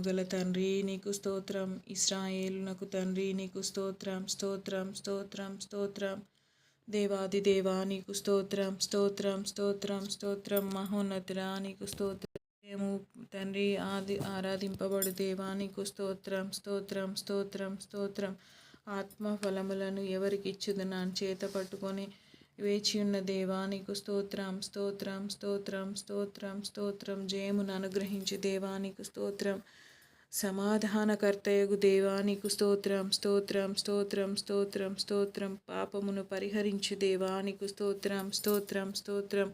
మహిమగల తండ్రి నీకు స్తోత్రం. ఇశ్రాయేలునకు తండ్రి నీకు స్తోత్రం, స్తోత్రం, స్తోత్రం, స్తోత్రం. దేవాది దేవా నీకు స్తోత్రం, స్తోత్రం, స్తోత్రం, స్తోత్రం. మహోన్నతుడా నీకు స్తోత్రం. తండ్రి ఆరాధింపబడు దేవా నీకు స్తోత్రం, స్తోత్రం, స్తోత్రం, స్తోత్రం. ఆత్మ ఫలములను ఎవరికి ఇచ్చుదునా చేత పట్టుకొని వేచియున్న దేవా నీకు స్తోత్రం, స్తోత్రం, స్తోత్రం, స్తోత్రం, స్తోత్రం. జయమును అనుగ్రహించు దేవా నీకు స్తోత్రం. సమాధానకర్తయగు దేవా నీకు స్తోత్రం, స్తోత్రం, స్తోత్రం, స్తోత్రం, స్తోత్రం. పాపమును పరిహరించు దేవా నీకు స్తోత్రం, స్తోత్రం, స్తోత్రం.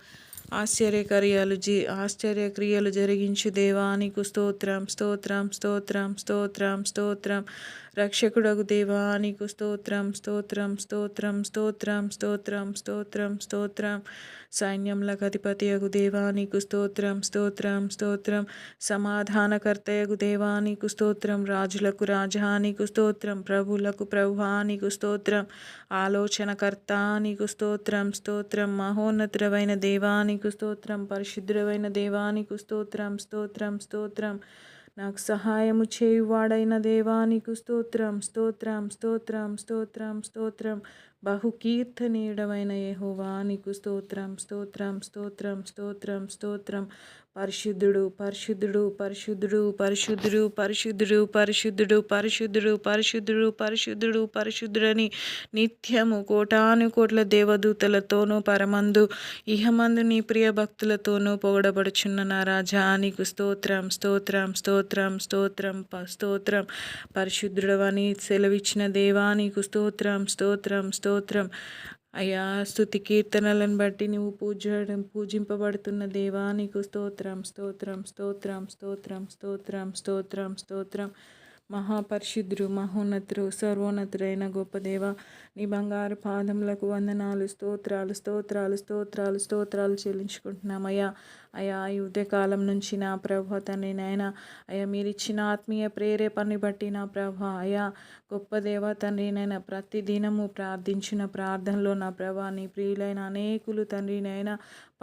ఆశ్చర్యక్రియలు జరిగించు దేవా నీకు స్తోత్రం, స్తోత్రం, స్తోత్రం, స్తోత్రం, స్తోత్రం. రక్షకుడగు దేవా నీకు స్తోత్రం, స్తోత్రం, స్తోత్రం, స్తోత్రం, స్తోత్రం, స్తోత్రం, స్తోత్రం. సైన్యములకు అధిపతియగు దేవా నీకు స్తోత్రం, స్తోత్రం, స్తోత్రం. సమాధానకర్తయగు దేవా నీకు స్తోత్రం. రాజులకు రాజా నీకు స్తోత్రం, ప్రభువులకు ప్రభువా నీకు స్తోత్రం. ఆలోచనకర్త నీకు స్తోత్రం, స్తోత్రం. మహోన్నతుడవైన దేవా నీకు స్తోత్రం, పరిశుద్ధుడవైన దేవా నీకు స్తోత్రం, స్తోత్రం, స్తోత్రం. నాకు సహాయము చేయువాడైన దేవా నీకు స్తోత్రం, స్తోత్రం, స్తోత్రం, స్తోత్రం, స్తోత్రం. బహుకీర్తనీయుడవైన యెహోవా నీకు స్తోత్రం, స్తోత్రం, స్తోత్రం, స్తోత్రం, స్తోత్రం. పరిశుద్ధుడు, పరిశుద్ధుడు, పరిశుద్ధుడు, పరిశుద్ధుడు, పరిశుద్ధుడు, పరిశుద్ధుడు, పరిశుద్ధుడు, పరిశుద్ధుడు, పరిశుద్ధుడు, పరిశుద్ధుడని నిత్యము కోటాను కోట్ల దేవదూతలతోనూ పరమందు ఇహమందు నీ ప్రియ భక్తులతోనూ పొగడబడుచున్న నా రాజా నీకు స్తోత్రం, స్తోత్రం, స్తోత్రం, స్తోత్రం, స్తోత్రం. పరిశుద్ధుడవని సెలవిచ్చిన దేవా నీకు స్తోత్రం, స్తోత్రం, స్తోత్రం. అయా స్తుతి కీర్తనలను బట్టి నువ్వు పూజింపబడుతున్న దేవా నీకు స్తోత్రం, స్తోత్రం, స్తోత్రం, స్తోత్రం, స్తోత్రం, స్తోత్రం, స్తోత్రం. మహాపరిశుద్ధుడు, మహోన్నతుడు, సర్వోన్నతుడైన గొప్ప దేవ నీ బంగారు పాదములకు వందనాలు, స్తోత్రాలు, స్తోత్రాలు, స్తోత్రాలు, స్తోత్రాలు చెల్లించుకుంటున్నామయ్యా. అయా ఈ ఉదయకాలం నుంచి నా ప్రభు తండ్రి నాయన అయ్యా మీరిచ్చిన ఆత్మీయ ప్రేరేపణని బట్టి నా ప్రభ అయా గొప్ప దేవ తండ్రి నాయన ప్రతి దినము ప్రార్థించిన ప్రార్థనలో నా ప్రభా నీ ప్రియులైన అనేకులు తండ్రి నాయన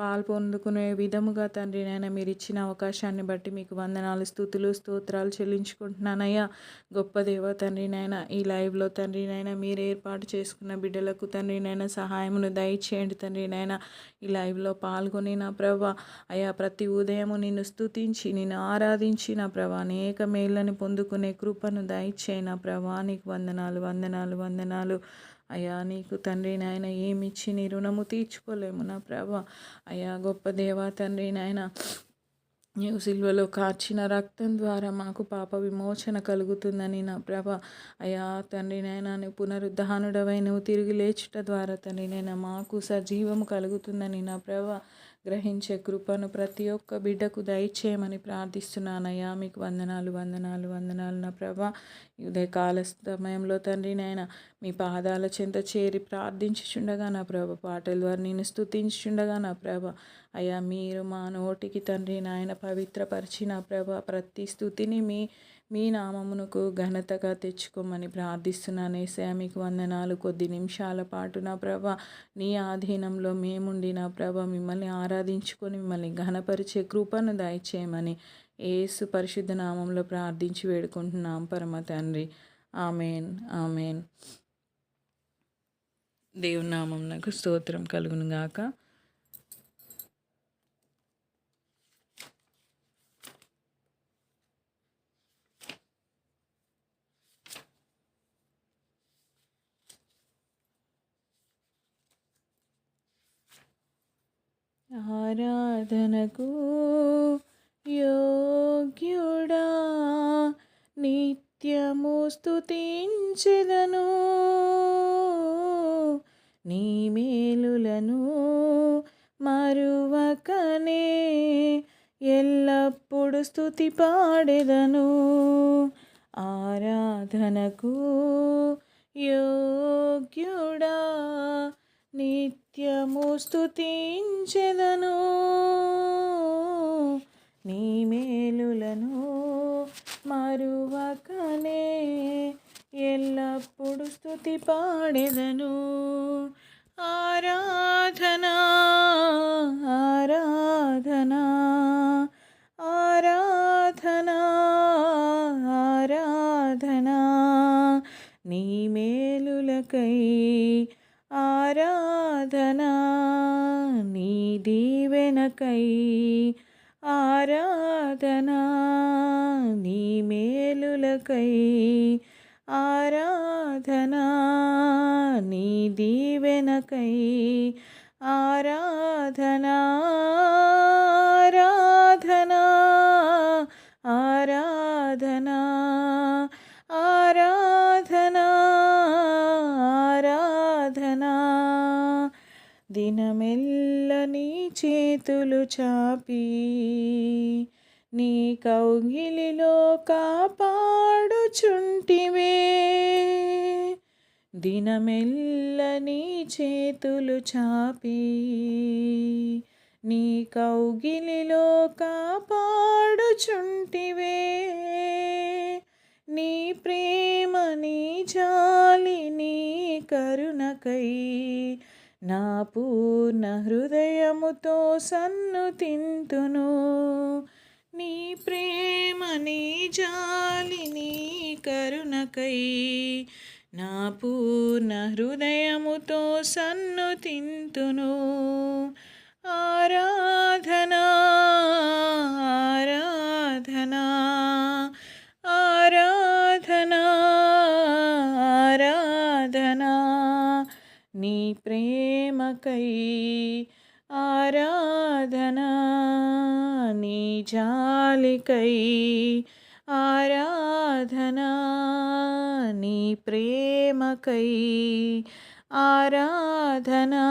పాల్పొందుకునే విధముగా తండ్రి నాయన మీరు ఇచ్చిన అవకాశాన్ని బట్టి మీకు వందనాలు, స్తుతులు, స్తోత్రాలు చెల్లించుకుంటున్నానయ్యా. గొప్ప దేవ తండ్రి నాయన ఈ లైవ్లో తండ్రి నాయన మీరు ఏర్పాటు చేసుకున్న బిడ్డలకు తండ్రి నాయన సహాయమును దయచేయండి తండ్రి నాయన. ఈ లైవ్లో పాల్గొని నా ప్రభా అయా ప్రతి ఉదయము నిన్ను స్తుతించి నిన్ను ఆరాధించి నా ప్రభా అనేక మేళ్ళని పొందుకునే కృపను దయచేయి నా ప్రభా. నీకు వందనాలు, వందనాలు, వందనాలు అయా. నీకు తండ్రి నాయన ఏమిచ్చి నీ రుణము తీర్చుకోలేము నా ప్రభా. అయా గొప్ప దేవా తండ్రి నాయన నీవు సిలువలో కార్చిన రక్తం ద్వారా మాకు పాప విమోచన కలుగుతుందని నా ప్రభ అయా తండ్రి నాయన నువ్వు పునరుద్ధానుడవై నువ్వు తిరిగి లేచుట ద్వారా తండ్రి నాయన మాకు సజీవము కలుగుతుందని నా ప్రభ గ్రహించే కృపను ప్రతి ఒక్క బిడ్డకు దయచేయమని ప్రార్థిస్తున్నానయ్యా. మీకు వందనాలు, వందనాలు, వందనాలు నా ప్రభా. ఉదయకాల సమయంలో తండ్రి నాయన మీ పాదాల చెంత చేరి ప్రార్థించుచుండగా నా ప్రభ పాటల ద్వారా నేను స్తుతించుచుండగా నా ప్రభ అయ్యా మీరు మా నోటికి తండ్రి నాయన పవిత్రపరిచిన ప్రభ ప్రతి స్థుతిని మీ నామమునకు ఘనతగా తెచ్చుకోమని ప్రార్థిస్తున్నాను యేసయ్యా. మీకు వందనాలు. కొద్ది నిమిషాల పాటు నా ప్రభ నీ ఆధీనంలో మేముండి నా ప్రభ మిమ్మల్ని ఆరాధించుకొని మిమ్మల్ని ఘనపరిచే కృపను దయచేయమని యేసు పరిశుద్ధ నామంలో ప్రార్థించి వేడుకుంటున్నాం పరమ తండ్రి. Amen, amen. దేవుని నామమునకు స్తోత్రం కలుగును గాక. ఆరాధనకు యోగ్యుడా నిత్యము స్తుతించెదను, నీ మేలులను మరువకనే ఎల్లప్పుడు స్తుతి పాడెదను. ఆరాధనకు యోగ్యుడా నిత్యము స్తుతించెదను, నీ మేలులను మరువకనే ఎల్లప్పుడు స్తుతి పాడెదను. ఆరాధనా, ఆరాధనా, ఆరాధనా, నీ మేలులకై ఆరాధనా, నీ దీవెనకై ఆరాధనా, నీ మేలులకై ఆరాధనా, నీ దీవెనకై ఆరాధనా, ఆరాధనా, ఆరాధనా, ఆరాధనా, ఆరాధనా. దినమెల్ల నీ చేతులు చాపి నీ కౌగిలిలో కాపాడుచుంటివే, దినమెల్ల నీ చేతులు చాపి నీ కౌగిలిలో కాపాడుచుంటివే, నీ ప్రేమ నీ జాలి నీ కరుణకై నా పూర్ణ హృదయముతో సన్నుతింతును, నీ ప్రేమ నీ జాలి నీ కరుణకై నా పూర్ణ హృదయముతో సన్నుతింతును. ఆరాధనా, ఆరాధనా, ఆరాధనా, ఆరాధనా, నీ ప్రేమకై ఆరాధనా, నీ జాలికై ఆరాధనా, నీ ప్రేమకై ఆరాధనా,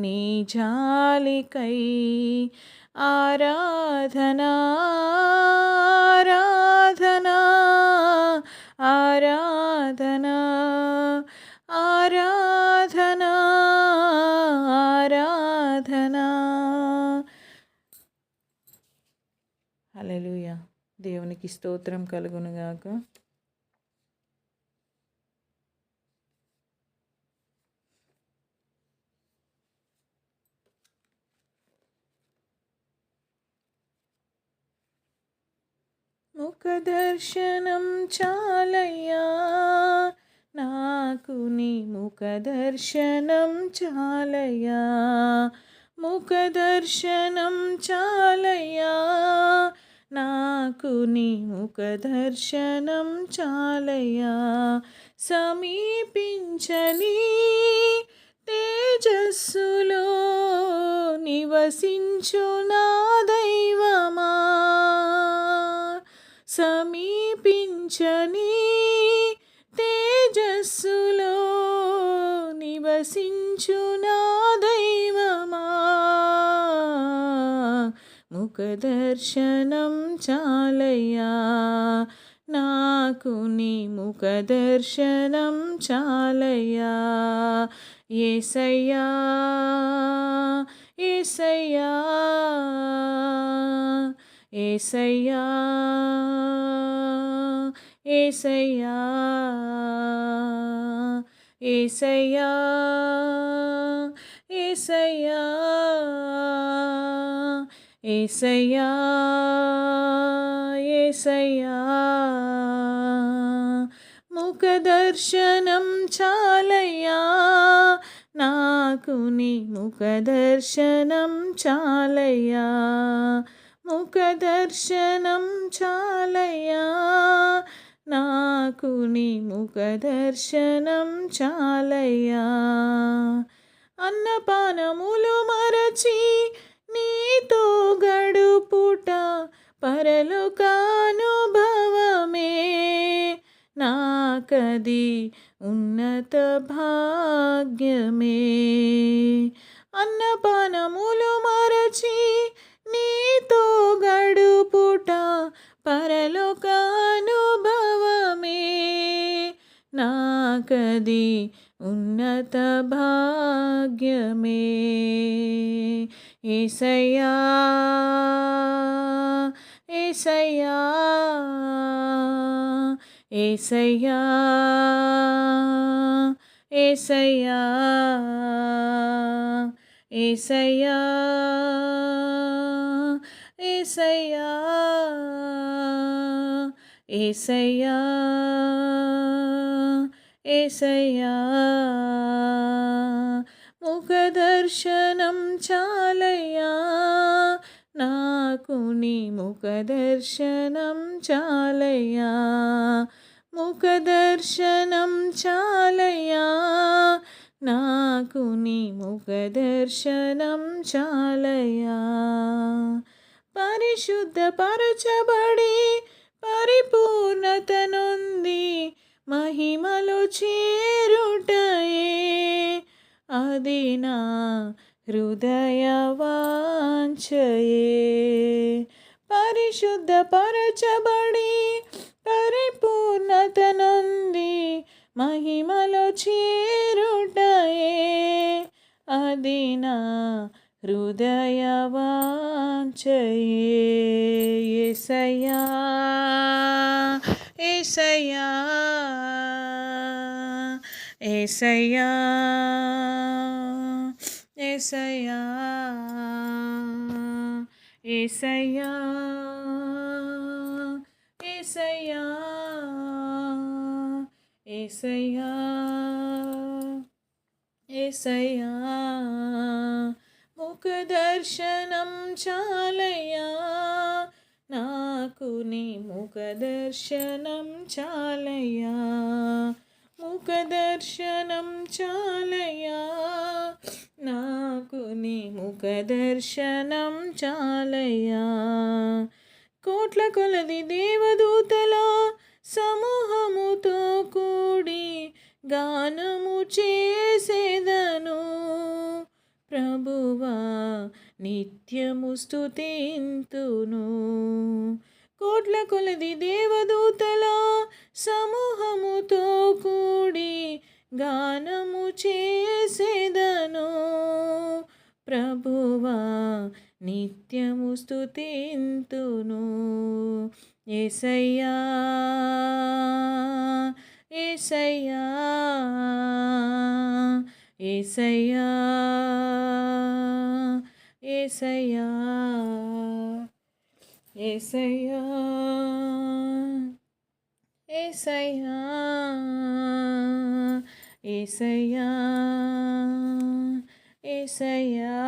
నీ జాలికై ఆరాధనా, ఆరాధనా, ఆరాధనా, ఆరాధనా, ఆరాధనా. హల్లెలూయా. దేవునికి స్తోత్రం కలుగునుగాక. ముఖ దర్శనం చాలయ్యా నాకు, నీ ముఖ దర్శనం చాలయ్యా, ముఖ దర్శనం చాలయ్యా నాకు, నీ ముఖ దర్శనం చాలయ్యా, సమీపించని తేజస్సులో నివసించు నా దైవమా, సమీపించని తేజస్సులో నివసించు నా దైవమా, ముఖ దర్శనం చాలయ్యా నాకు, నీ ముఖ దర్శనం చాలయ్యా, యేసయ్యా, యేసయ్యా, యేసయ్యా, యేసయ్యా, యేసయ్యా, యేసయ్యా, యేసయ్యా, యేసయ్యా, ముఖ దర్శనం చాలయ్యా నాకు, నీ ముఖ దర్శనం చాలయ్యా, ముఖ దర్శనం చాలయ్యా నాకు, నీ ముఖ దర్శనం చాలయ్యా, అన్నపానములు మరచి నీతో గడుపుట పరలోకానుభవమే, నాకది ఉన్నత భాగ్యమే, అన్నపానములు మరచి నీతో గడుపుట పరలోకానుభవమే, నాకది ఉన్నత భాగ్యమే, యేసయ్యా, యేసయ్యా, యేసయ్యా, యేసయ్యా, యేసయ్యా, యేసయ్యా, యేసయ్యా, యేసయ్యా ముఖదర్శనం చాలయ్యా, నాకు నీ ముఖదర్శనం చాలయ్యా, ముఖదర్శనం చాలయ్యా, నాకు నీ ముఖదర్శనం చాలయ్యా. పరిశుద్ధపరచబడి పరిపూర్ణత నొంది మహిమలో చేరుటయే అది నా హృదయ వాంఛయే. పరిశుద్ధపరచబడి పరిపూర్ణత నొంది మహిమలో చేరుటయే అది నా హృదయ వాంఛయే. యేసయ్యా యేసయ్యా యేసయ్యా యేసయ్యా యేసయ్యా యేసయ్యా యేసయ్యా యేసయ్యా ముఖదర్శనం చాలయ్యా, నాకు నీ ముఖదర్శనం చాలయ్యా, ముఖదర్శనం చాలయ్యా, నాకు నీ ముఖదర్శనం చాలయ్యా. కోట్ల కొలది దేవదూతల సమూహముతో కూడి గానము చేసేదను ప్రభువా నిత్యము స్తుతింతును. కోట్ల కొలది దేవదూతల సమూహముతో కూడి గానము చేసేదను ప్రభువా నిత్యము స్తుతింతును. యేసయ్యా యేసయ్యా యేసయ్యా యేసయ్యా యేసయ్యా యేసయ్యా యేసయ్యా యేసయ్యా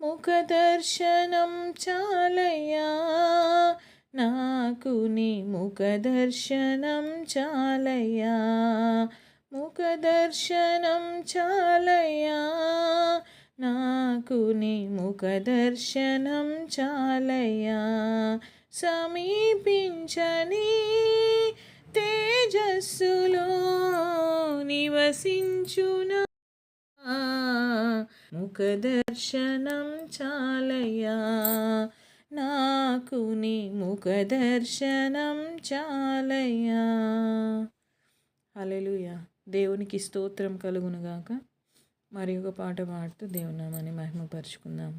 ముఖదర్శనం చాలయ్యా, నాకు నీ ముఖదర్శనం చాలయ్యా, ముఖదర్శనం చాలయ్యా, నాకు నీ ముఖదర్శనం చాలయ్యా. సమీపించని తేజస్సులో నివసించునా ముఖదర్శనం చాలయ్యా, నాకు నీ ముఖదర్శనం చాలయ్యా. హల్లెలూయా. దేవునికి స్తోత్రం కలుగునుగాక. మరి ఒక పాట పాడుతూ దేవుని నామాన్ని మహిమపరుచుకుందాం.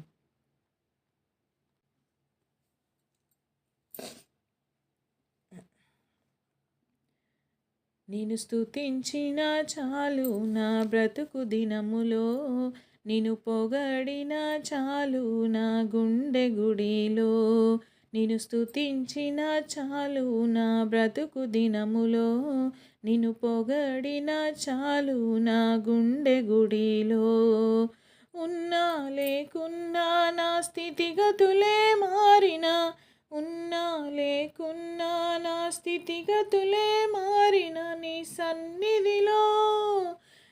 నిన్ను స్తుతించిన చాలు నా బ్రతుకు దినములో, నిన్ను పొగడిన చాలు నా గుండె గుడిలో, నిన్ను స్తుతించిన చాలు నా బ్రతుకు దినములో, నిన్ను పొగడిన చాలు నా గుండె గుడిలో. ఉన్నా లేకున్నా నా స్థితిగతులే మారినా, ఉన్నా లేకున్నా నా స్థితిగతులే మారిన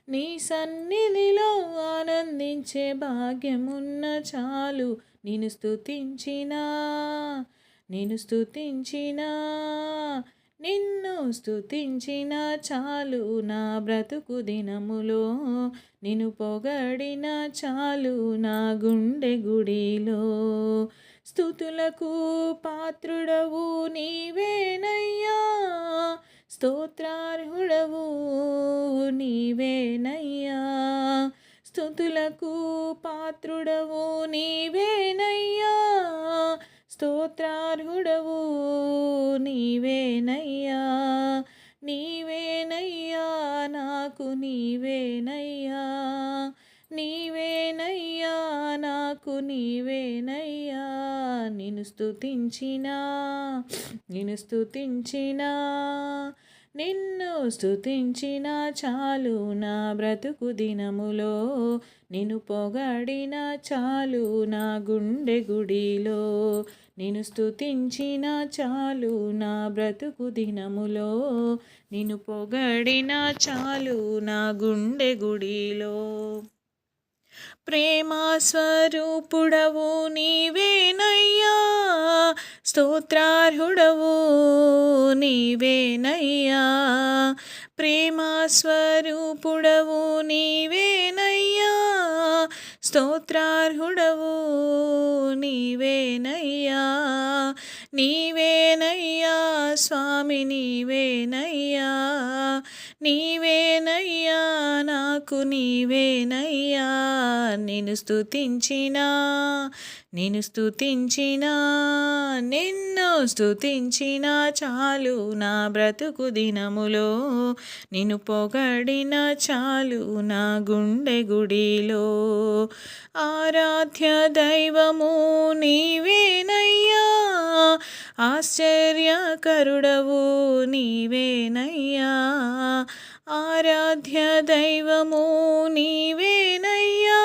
నీ సన్నిధిలో ఆనందించే భాగ్యమున్న చాలు. నిన్ను స్తుతించినా నిన్ను స్తుతించిన చాలు నా బ్రతుకు దినములో, నిన్ను పొగడిన చాలు నా గుండె గుడిలో. స్తుతులకు పాత్రుడవు నీవేనయ్యా, స్తోత్రార్హుడవు నీవేనయ్యా, స్తుతులకు పాత్రుడవు నీవేనయ్యా, స్తోత్రార్హుడవు నీవేనయ్యా, నీవేనయ్యా నాకు నీవేనయ్యా, నీవేనయ్యా నాకు నీవేనయ్యా. నిన్ను స్తుతించినా నిన్ను స్తుతించిన చాలు నా బ్రతుకు దినములో, నిన్ను పొగడిన చాలు నా గుండె గుడిలో. నిన్ను స్తుతించిన చాలు నా బ్రతుకు దినములో, నిన్ను పొగడిన చాలు నా గుండె గుడిలో. ప్రేమ స్వరూపుడవు నీవేనయ్యా, స్తోత్రార్హుడవు నీవేనయ్యా. ప్రేమ స్వరూపుడవు నీవేనయ్యా, స్తోత్రార్హుడవు నీవేనయ్యా. నీవేనయ్యా స్వామి, నీవేనయ్యా, నీవేనయ్యా నాకు నీవేనయ్యా. నిన్ను స్తుతించినా, నిన్ను స్తుతించినా, నిన్ను స్తుతించినా చాలు నా బ్రతుకు దినములో, నిన్ను పొగడిన చాలు నా గుండె గుడిలో. ఆరాధ్య దైవము నీవేనయ్యా, ఆశ్చర్యకరుడవు నీవేనయ్యా. ఆరాధ్య దైవము నీవేనయ్యా,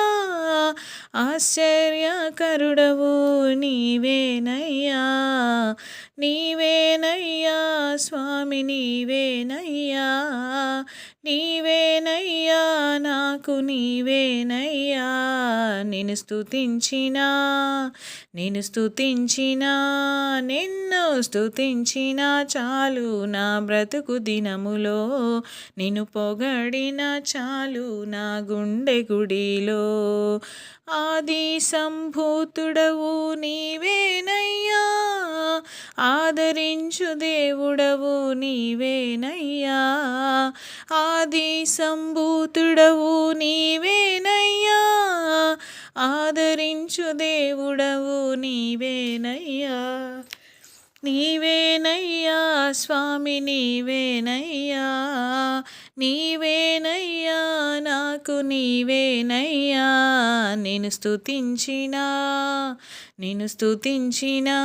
ఆశ్చర్యకరుడవు నీవేనయ్యా. నీవేనయ్యా స్వామి, నీవేనయ్యా, నీవేనయ్యా నాకు నీవేనయ్యా. నిన్ను స్తుతించినా, నిన్ను స్తుతించినా, నిన్ను స్తుతించినా చాలు నా బ్రతుకు దినములో, నిన్ను పొగడిన చాలు నా గుండె గుడిలో. ఆది సంభూతుడవు నీవేనయ్యా, ఆదరించు దేవుడవు నీవేనయ్యా. ఆది సంభూతుడవు నీవేనయ్యా, ఆదరించు దేవుడవు నీవేనయ్యా. నీవేనయ్యా స్వామి, నీవేనయ్యా, నీవేనయ్యా నాకు నీవేనయ్యా. నిన్ను స్తుతించినా, నిన్ను స్తుతించినా,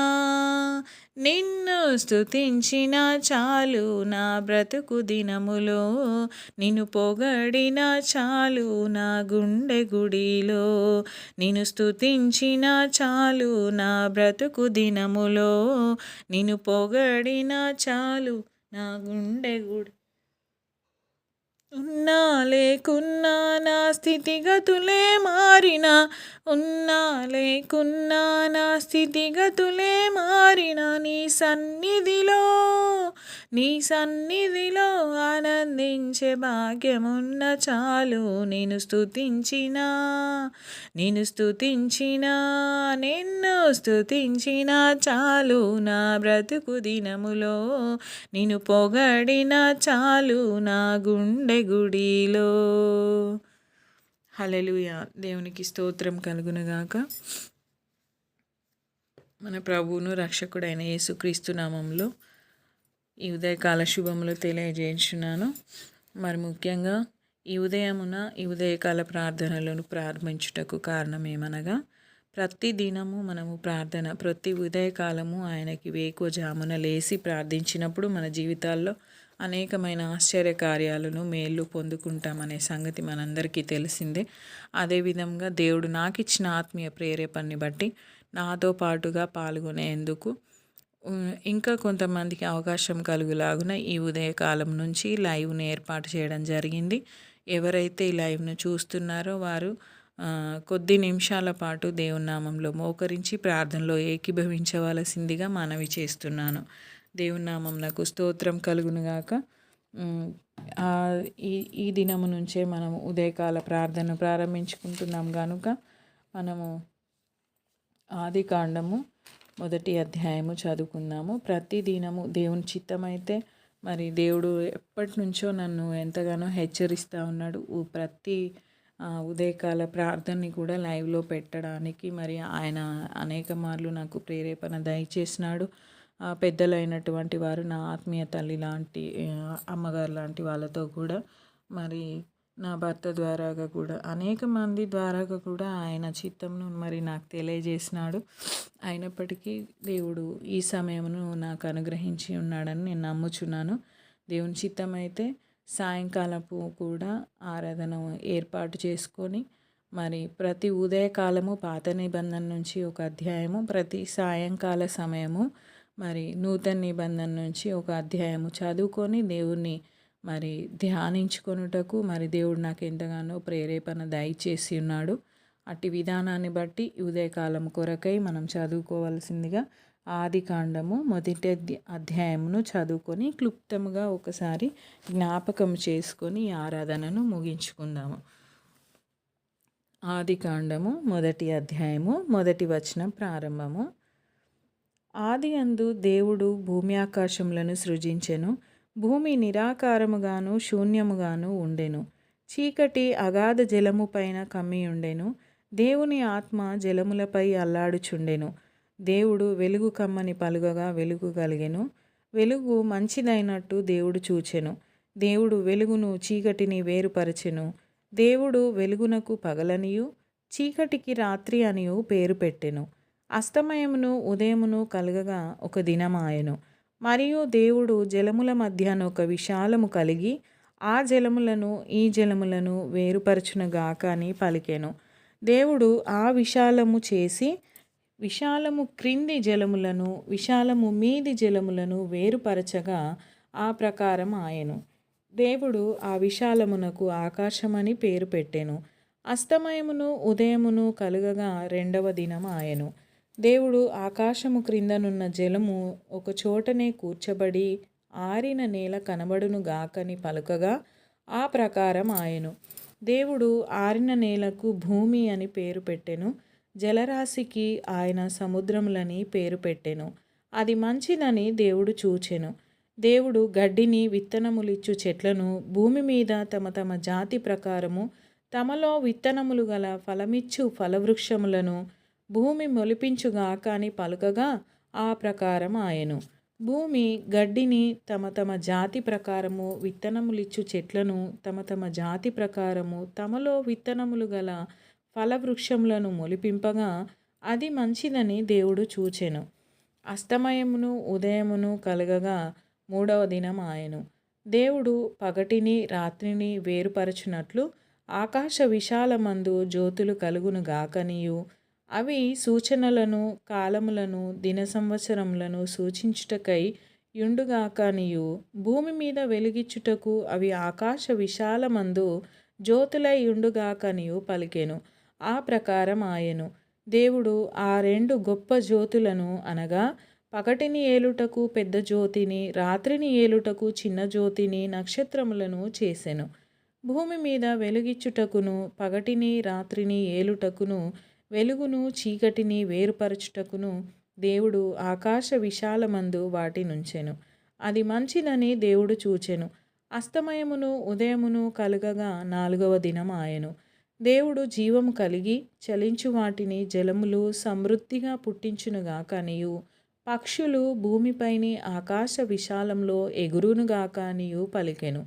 నిన్ను స్తుతించిన చాలు నా బ్రతుకు దినములో, నిన్ను పొగడిన చాలు నా గుండె గుడిలో. నిన్ను స్తుతించిన చాలు నా బ్రతుకు దినములో, నిన్ను పొగడిన చాలు నా గుండె గుడి. ఉన్నా లేకున్నా నా స్థితిగతులే మారినా, ఉన్నా లేకున్నా నా స్థితిగతులే మారినా, నీ సన్నిధిలో, నీ సన్నిధిలో ఆనందించే భాగ్యమున్న చాలు. నేను స్తుతించినా, నేను స్తుతించినా, నిన్ను స్తుతించిన చాలు నా బ్రతుకు దినములో, నిన్ను పొగడిన చాలు నా గుండె గుడిలో. హల్లెలూయా. దేవునికి స్తోత్రం కలుగునుగాక. మన ప్రభువును రక్షకుడైన యేసుక్రీస్తు నామంలో ఈ ఉదయకాల శుభములు తెలియజేయించున్నాను. మరి ముఖ్యంగా ఈ ఉదయమున ఈ ఉదయకాల ప్రార్థనలను ప్రారంభించుటకు కారణం ఏమనగా, ప్రతి దినము మనము ప్రతి ఉదయకాలము ఆయనకి వేకువజామున లేసి ప్రార్థించినప్పుడు మన జీవితాల్లో అనేకమైన ఆశ్చర్య కార్యాలను మేళ్ళు పొందుకుంటామనే సంగతి మనందరికీ తెలిసిందే. అదేవిధంగా దేవుడు నాకు ఇచ్చిన ఆత్మీయ ప్రేరేపణని బట్టి నాతో పాటుగా పాల్గొనేందుకు ఇంకా కొంతమందికి అవకాశం కలుగులాగున ఈ ఉదయకాలం నుంచి లైవ్ని ఏర్పాటు చేయడం జరిగింది. ఎవరైతే ఈ లైవ్ను చూస్తున్నారో వారు కొద్ది నిమిషాల పాటు దేవుని నామంలో మోకరించి ప్రార్థనలో ఏకీభవించవలసిందిగా మనవి చేస్తున్నాను. దేవుని నామం నాకు స్తోత్రం కలుగునుగాక. ఈ దినము నుంచే మనము ఉదయకాల ప్రార్థన ప్రారంభించుకుంటున్నాం కనుక మనము ఆదికాండము 1వ అధ్యాయము చదువుకుందాము. ప్రతి దినము దేవుని చిత్తమైతే మరి దేవుడు ఎప్పటి నుంచో నన్ను ఎంతగానో హెచ్చరిస్తూ ఉన్నాడు. ప్రతి ఉదయకాల ప్రార్థనని కూడా లైవ్లో పెట్టడానికి మరి ఆయన అనేక మార్లు నాకు ప్రేరేపణ దయచేసినాడు. పెద్దలైనటువంటి వారు, నా ఆత్మీయ తల్లి లాంటి అమ్మగారు లాంటి వాళ్ళతో కూడా, మరి నా భర్త ద్వారాగా కూడా, అనేక మంది ద్వారాగా కూడా ఆయన చిత్తంను మరి నాకు తెలియజేసినాడు. అయినప్పటికీ దేవుడు ఈ సమయమును నాకు అనుగ్రహించి ఉన్నాడని నేను నమ్ముచున్నాను. దేవుని చిత్తమైతే సాయంకాలపు కూడా ఆరాధన ఏర్పాటు చేసుకొని మరి ప్రతి ఉదయకాలము పాత నిబంధన నుంచి ఒక అధ్యాయము, ప్రతి సాయంకాల సమయము మరి నూతన నిబంధన నుంచి ఒక అధ్యాయము చదువుకొని దేవుణ్ణి మరి ధ్యానించుకొనుటకు మరి దేవుడు నాకు ఎంతగానో ప్రేరేపణ దయచేసి ఉన్నాడు. అట్టి విధానాన్ని బట్టి ఉదయకాలం కొరకై మనం చదువుకోవాల్సిందిగా ఆది కాండము మొదటి అధ్యాయమును చదువుకొని క్లుప్తముగా ఒకసారి జ్ఞాపకం చేసుకొని ఈ ఆరాధనను ముగించుకుందాము. ఆది కాండము మొదటి అధ్యాయము మొదటి వచనం ప్రారంభము. ఆది అందు దేవుడు భూమి ఆకాశములను సృజించెను. భూమి నిరాకారముగాను శూన్యముగాను ఉండెను. చీకటి అగాధ జలము పైన కమ్మి ఉండెను. దేవుని ఆత్మ జలములపై అల్లాడుచుండెను. దేవుడు వెలుగు కమ్మని పలుగగా వెలుగు కలిగెను. వెలుగు మంచిదైనట్టు దేవుడు చూచెను. దేవుడు వెలుగును చీకటిని వేరుపరచెను. దేవుడు వెలుగునకు పగలనియు చీకటికి రాత్రి అనియు పేరు పెట్టెను. అస్తమయమును ఉదయమును కలగగా ఒక దినమాయెను. మరియు దేవుడు జలముల మధ్యన ఒక విశాలము కలిగి ఆ జలములను ఈ జలములను వేరుపరచునుగాక అని పలికెను. దేవుడు ఆ విశాలము చేసి విశాలము క్రింది జలములను విశాలము మీది జలములను వేరుపరచగా ఆ ప్రకారం ఆయెను. దేవుడు ఆ విశాలమునకు ఆకాశమని పేరు పెట్టెను. అస్తమయమును ఉదయమును కలుగగా రెండవ దినం ఆయెను. దేవుడు ఆకాశము క్రిందనున్న జలము ఒక చోటనే కూర్చబడి ఆరిన నేల కనబడును గాకని పలుకగా ఆ ప్రకారం ఆయెను. దేవుడు ఆరిన నేలకు భూమి అని పేరు పెట్టెను. జలరాశికి ఆయన సముద్రములని పేరు పెట్టెను. అది మంచిదని దేవుడు చూచెను. దేవుడు గడ్డిని విత్తనములిచ్చు చెట్లను భూమి మీద తమ తమ జాతి ప్రకారము తమలో విత్తనములు గల ఫలమిచ్చు ఫలవృక్షములను భూమి మొలిపించుగాక అని పలుకగా ఆ ప్రకారం ఆయెను. భూమి గడ్డిని తమ తమ జాతి ప్రకారము విత్తనములిచ్చు చెట్లను తమ తమ జాతి ప్రకారము తమలో విత్తనములు గల ఫలవృక్షములను మొలిపింపగా అది మంచిదని దేవుడు చూచెను. అస్తమయమును ఉదయమును కలగగా మూడవ దినం ఆయెను. దేవుడు పగటిని రాత్రిని వేరుపరచునట్లు ఆకాశ విశాలమందు జ్యోతులు కలుగును గాకనియు అవి సూచనలను కాలములను దిన సంవత్సరములను సూచించుటకై యుండుగాకనియు భూమి మీద వెలిగిచ్చుటకు అవి ఆకాశ విశాలమందు జ్యోతులై యుండుగాకనియు పలికెను. ఆ ప్రకారం ఆయెను. దేవుడు ఆ రెండు గొప్ప జ్యోతులను అనగా పగటిని ఏలుటకు పెద్ద జ్యోతిని రాత్రిని ఏలుటకు చిన్న జ్యోతిని నక్షత్రములను చేసెను. భూమి మీద వెలుగిచ్చుటకును పగటిని రాత్రిని ఏలుటకును వెలుగును చీకటిని వేరుపరచుటకును దేవుడు ఆకాశ విశాలమందు వాటినుంచెను. అది మంచిదని దేవుడు చూచెను. అస్తమయమును ఉదయమును కలుగగా నాలుగవ దినం ఆయెను. దేవుడు జీవము కలిగి చలించు వాటిని జలములు సమృద్ధిగా పుట్టించునుగాకనియు పక్షులు భూమిపైని ఆకాశ విశాలంలో ఎగురునుగాక అనియు పలికెను.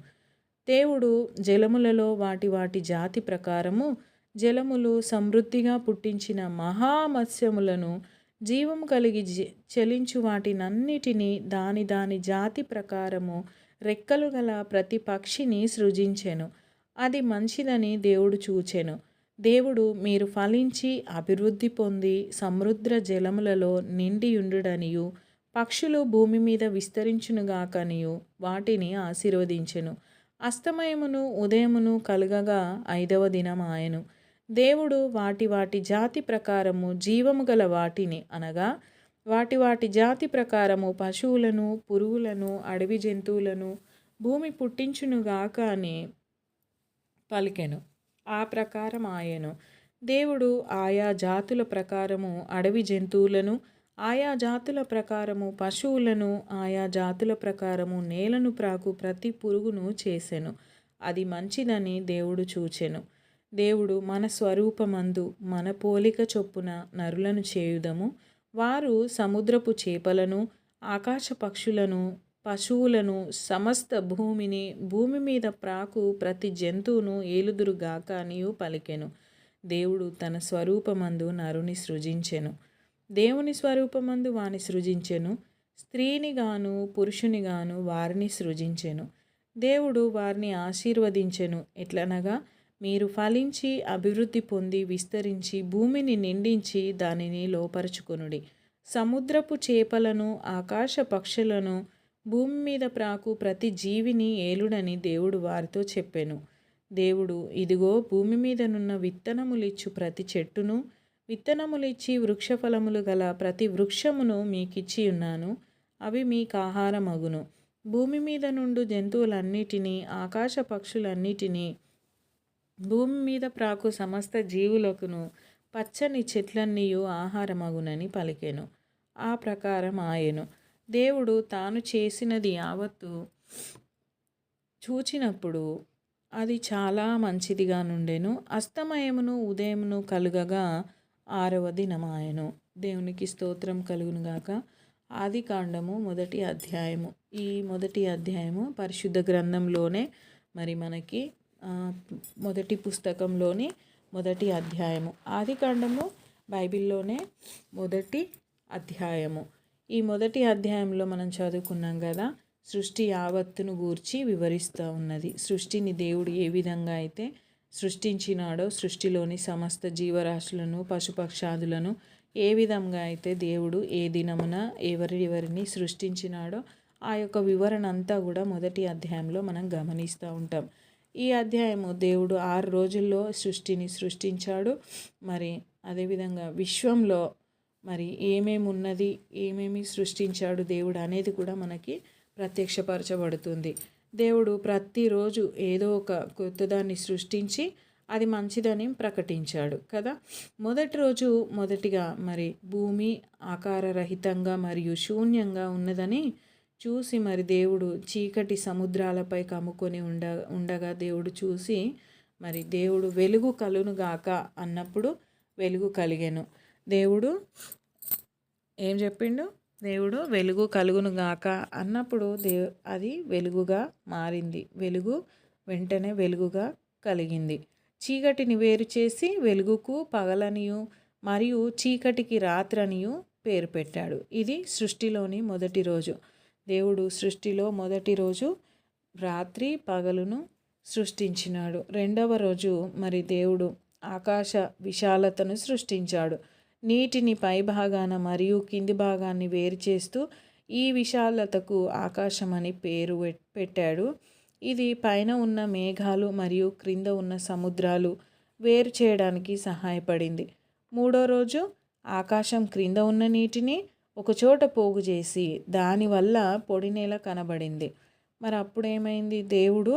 దేవుడు జలములలో వాటి వాటి జాతి ప్రకారము జలములు సమృద్ధిగా పుట్టించిన మహామత్స్యములను జీవము కలిగి చలించు వాటినన్నిటినీ దాని దాని జాతి ప్రకారము రెక్కలు గల ప్రతి పక్షిని సృజించెను. అది మంచిదని దేవుడు చూచెను. దేవుడు మీరు ఫలించి అభివృద్ధి పొంది సముద్ర జలములలో నిండియుండుడనియు పక్షులు భూమి మీద విస్తరించునుగాకనియు వాటిని ఆశీర్వదించెను. అస్తమయమును ఉదయమును కలుగగా ఐదవ దినం ఆయెను. దేవుడు వాటి వాటి జాతి ప్రకారము జీవము గల వాటిని అనగా వాటి వాటి జాతి ప్రకారము పశువులను పురుగులను అడవి జంతువులను భూమి పుట్టించునుగాక అని పలికెను. ఆ ప్రకారం ఆయెను. దేవుడు ఆయా జాతుల ప్రకారము అడవి జంతువులను ఆయా జాతుల ప్రకారము పశువులను ఆయా జాతుల ప్రకారము నేలను ప్రాకు ప్రతి పురుగును చేసెను. అది మంచిదని దేవుడు చూచెను. దేవుడు మన స్వరూపమందు మన పోలిక చొప్పున నరులను చేయుదము. వారు సముద్రపు చేపలను ఆకాశ పక్షులను పశువులను సమస్త భూమిని భూమి మీద ప్రాకు ప్రతి జంతువును ఏలుదురుగాక అనియు పలికెను. దేవుడు తన స్వరూపమందు నరుని సృజించెను. దేవుని స్వరూపమందు వాని సృజించెను. స్త్రీని గాను పురుషుని గాను వారిని సృజించెను. దేవుడు వారిని ఆశీర్వదించెను. ఎట్లనగా, మీరు ఫలించి అభివృద్ధి పొంది విస్తరించి భూమిని నిండించి దానిని లోపరుచుకొనుడి. సముద్రపు చేపలను ఆకాశ పక్షులను భూమి మీద ప్రాకు ప్రతి జీవిని ఏలుడని దేవుడు వారితో చెప్పెను. దేవుడు, ఇదిగో భూమి మీదనున్న విత్తనములిచ్చు ప్రతి చెట్టును, విత్తనములిచ్చి వృక్షఫలములు గల ప్రతి వృక్షమును మీకిచ్చి ఉన్నాను. అవి మీకు ఆహారమగును. భూమి మీద నుండు జంతువులన్నిటినీ, ఆకాశ పక్షులన్నిటినీ, భూమి మీద ప్రాకు సమస్త జీవులకును పచ్చని చెట్లన్నీయు ఆహారమగునని పలికెను. ఆ ప్రకారం ఆయను. దేవుడు తాను చేసినది యావత్తు చూచినప్పుడు అది చాలా మంచిదిగా నుండెను. అస్తమయమును ఉదయమును కలుగగా 6వ దినమాయెను. దేవునికి స్తోత్రం కలుగునుగాక. ఆదికాండము 1వ అధ్యాయము. ఈ 1వ అధ్యాయము పరిశుద్ధ గ్రంథంలోనే మరి మనకి మొదటి పుస్తకంలోని 1వ అధ్యాయము. ఆదికాండము బైబిల్లోనే 1వ అధ్యాయము. ఈ 1వ అధ్యాయంలో మనం చదువుకున్నాం కదా, సృష్టి యావత్తును గూర్చి వివరిస్తూ ఉన్నది. సృష్టిని దేవుడు ఏ విధంగా అయితే సృష్టించినాడో, సృష్టిలోని సమస్త జీవరాశులను పశుపక్షాదులను ఏ విధంగా అయితే దేవుడు ఏ దినమున ఎవరిని సృష్టించినాడో ఆ యొక్క వివరణ అంతా కూడా 1వ అధ్యాయంలో మనం గమనిస్తూ ఉంటాం. ఈ అధ్యాయము దేవుడు 6 రోజుల్లో సృష్టిని సృష్టించాడు. మరి అదేవిధంగా విశ్వంలో మరి ఏమేమి ఉన్నది, ఏమేమి సృష్టించాడు దేవుడు అనేది కూడా మనకి ప్రత్యక్షపరచబడుతుంది. దేవుడు ప్రతిరోజు ఏదో ఒక కొత్తదాన్ని సృష్టించి అది మంచిదని ప్రకటించాడు కదా. మొదటి రోజు మొదటిగా మరి భూమి ఆకారరహితంగా మరియు శూన్యంగా ఉన్నదని చూసి మరి దేవుడు చీకటి సముద్రాలపై కమ్ముకొని ఉండగా దేవుడు చూసి మరి దేవుడు వెలుగు కలుగునుగాక అన్నప్పుడు వెలుగు కలిగెను. దేవుడు ఏం చెప్పిండు? దేవుడు వెలుగు కలుగునుగాక అన్నప్పుడు అది వెలుగుగా మారింది. వెలుగు వెంటనే వెలుగుగా కలిగింది. చీకటిని వేరు చేసి వెలుగుకు పగలనియు మరియు చీకటికి రాత్రనియు పేరు పెట్టాడు. ఇది సృష్టిలోని మొదటి రోజు. దేవుడు సృష్టిలో మొదటి రోజు రాత్రి పగలును సృష్టించినాడు. రెండవ రోజు మరి దేవుడు ఆకాశ విశాలతను సృష్టించాడు. నీటిని పై భాగాన మరియు కింది భాగాన్ని వేరు చేస్తూ ఈ విశాలతకు ఆకాశం అని పేరు పెట్టాడు. ఇది పైన ఉన్న మేఘాలు మరియు క్రింద ఉన్న సముద్రాలు వేరు చేయడానికి సహాయపడింది. మూడో రోజు ఆకాశం క్రింద ఉన్న నీటిని ఒకచోట పోగు చేసి దానివల్ల పొడి నేల కనబడింది. మరి అప్పుడేమైంది? దేవుడు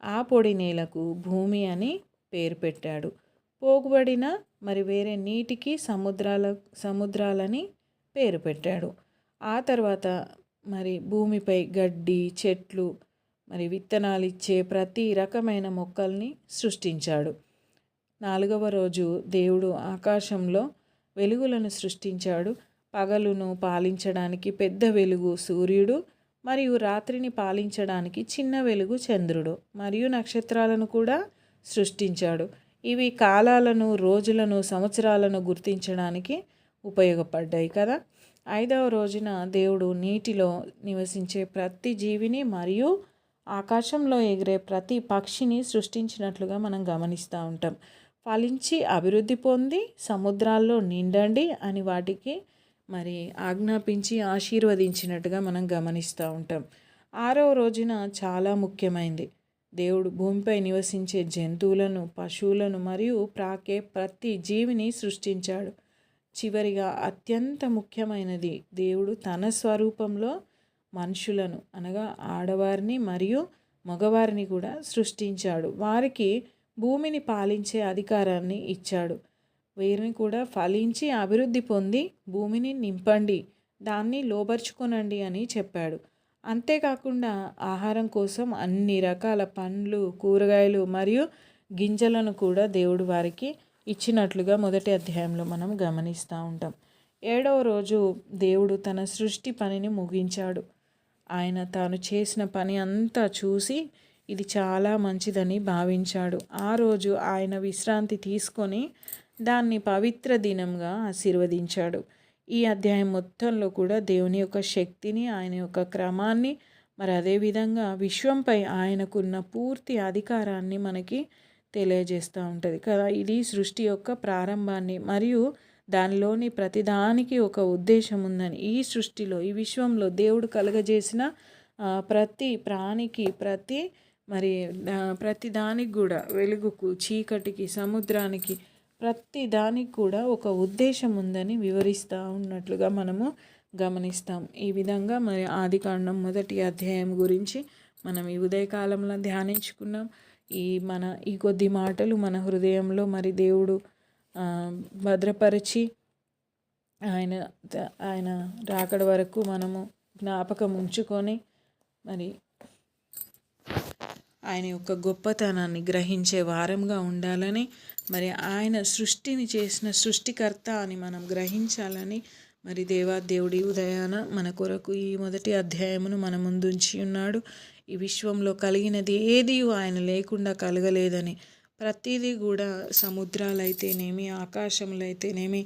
ఆ పొడి నేలకు భూమి అని పేరు పెట్టాడు. పోగుబడిన మరి వేరే నీటికి సముద్రాలని పేరు పెట్టాడు. ఆ తర్వాత మరి భూమిపై గడ్డి, చెట్లు, మరి విత్తనాలు ఇచ్చే ప్రతి రకమైన మొక్కల్ని సృష్టించాడు. 4వ రోజు దేవుడు ఆకాశంలో వెలుగులను సృష్టించాడు. పగలును పాలించడానికి పెద్ద వెలుగు సూర్యుడు మరియు రాత్రిని పాలించడానికి చిన్న వెలుగు చంద్రుడు మరియు నక్షత్రాలను కూడా సృష్టించాడు. ఇవి కాలాలను, రోజులను, సంవత్సరాలను గుర్తించడానికి ఉపయోగపడ్డాయి కదా. 5వ రోజున దేవుడు నీటిలో నివసించే ప్రతి జీవిని మరియు ఆకాశంలో ఎగిరే ప్రతి పక్షిని సృష్టించినట్లుగా మనం గమనిస్తూ ఉంటాం. ఫలించి అభివృద్ధి పొంది సముద్రాల్లో నిండండి అని వాటికి మరి ఆజ్ఞాపించి ఆశీర్వదించినట్టుగా మనం గమనిస్తూ ఉంటాం. 6వ రోజున చాలా ముఖ్యమైనది. దేవుడు భూమిపై నివసించే జంతువులను, పశువులను మరియు ప్రాకే ప్రతి జీవిని సృష్టించాడు. చివరిగా అత్యంత ముఖ్యమైనది, దేవుడు తన స్వరూపంలో మనుషులను అనగా ఆడవారిని మరియు మగవారిని కూడా సృష్టించాడు. వారికి భూమిని పాలించే అధికారాన్ని ఇచ్చాడు. వీరిని కూడా ఫలించి అభివృద్ధి పొంది భూమిని నింపండి, దాన్ని లోబర్చుకొనండి అని చెప్పాడు. అంతేకాకుండా ఆహారం కోసం అన్ని రకాల పండ్లు, కూరగాయలు మరియు గింజలను కూడా దేవుడు వారికి ఇచ్చినట్లుగా 1వ అధ్యాయంలో మనం గమనిస్తూ ఉంటాం. 7వ రోజు దేవుడు తన సృష్టి పనిని ముగించాడు. ఆయన తాను చేసిన పని అంతా చూసి ఇది చాలా మంచిదని భావించాడు. ఆ రోజు ఆయన విశ్రాంతి తీసుకొని దాన్ని పవిత్ర దినంగా ఆశీర్వదించాడు. ఈ అధ్యాయం మొత్తంలో కూడా దేవుని యొక్క శక్తిని, ఆయన యొక్క క్రమాన్ని, మరి అదేవిధంగా విశ్వంపై ఆయనకున్న పూర్తి అధికారాన్ని మనకి తెలియజేస్తూ ఉంటుంది కదా. ఇది సృష్టి యొక్క ప్రారంభాన్ని మరియు దానిలోని ప్రతిదానికి ఒక ఉద్దేశం ఉందని, ఈ సృష్టిలో ఈ విశ్వంలో దేవుడు కలుగజేసిన ప్రతి ప్రాణికి, ప్రతి దానికి కూడా, వెలుగుకు, చీకటికి, సముద్రానికి, ప్రతి దానికి కూడా ఒక ఉద్దేశం ఉందని వివరిస్తూ ఉన్నట్లుగా మనము గమనిస్తాం. ఈ విధంగా మరి ఆదికాండం 1వ అధ్యాయం గురించి మనం ఈ ఉదయకాలంలో ధ్యానించుకున్నాం. ఈ కొద్ది మాటలు మన హృదయంలో మరి దేవుడు భద్రపరిచి ఆయన రాకడ వరకు మనము జ్ఞాపకం ఉంచుకొని మరి ఆయన యొక్క గొప్పతనాన్ని గ్రహించే వారంగా ఉండాలని, మరి ఆయన సృష్టిని చేసిన సృష్టికర్త అని మనం గ్రహించాలని మరి దేవుడి ఉదయాన మన కొరకు ఈ 1వ అధ్యాయమును మన ముందుంచి ఉన్నాడు. ఈ విశ్వంలో కలిగినది ఏది ఆయన లేకుండా కలగలేదని, ప్రతిదీ కూడా సముద్రాలైతేనేమి, ఆకాశములైతేనేమి,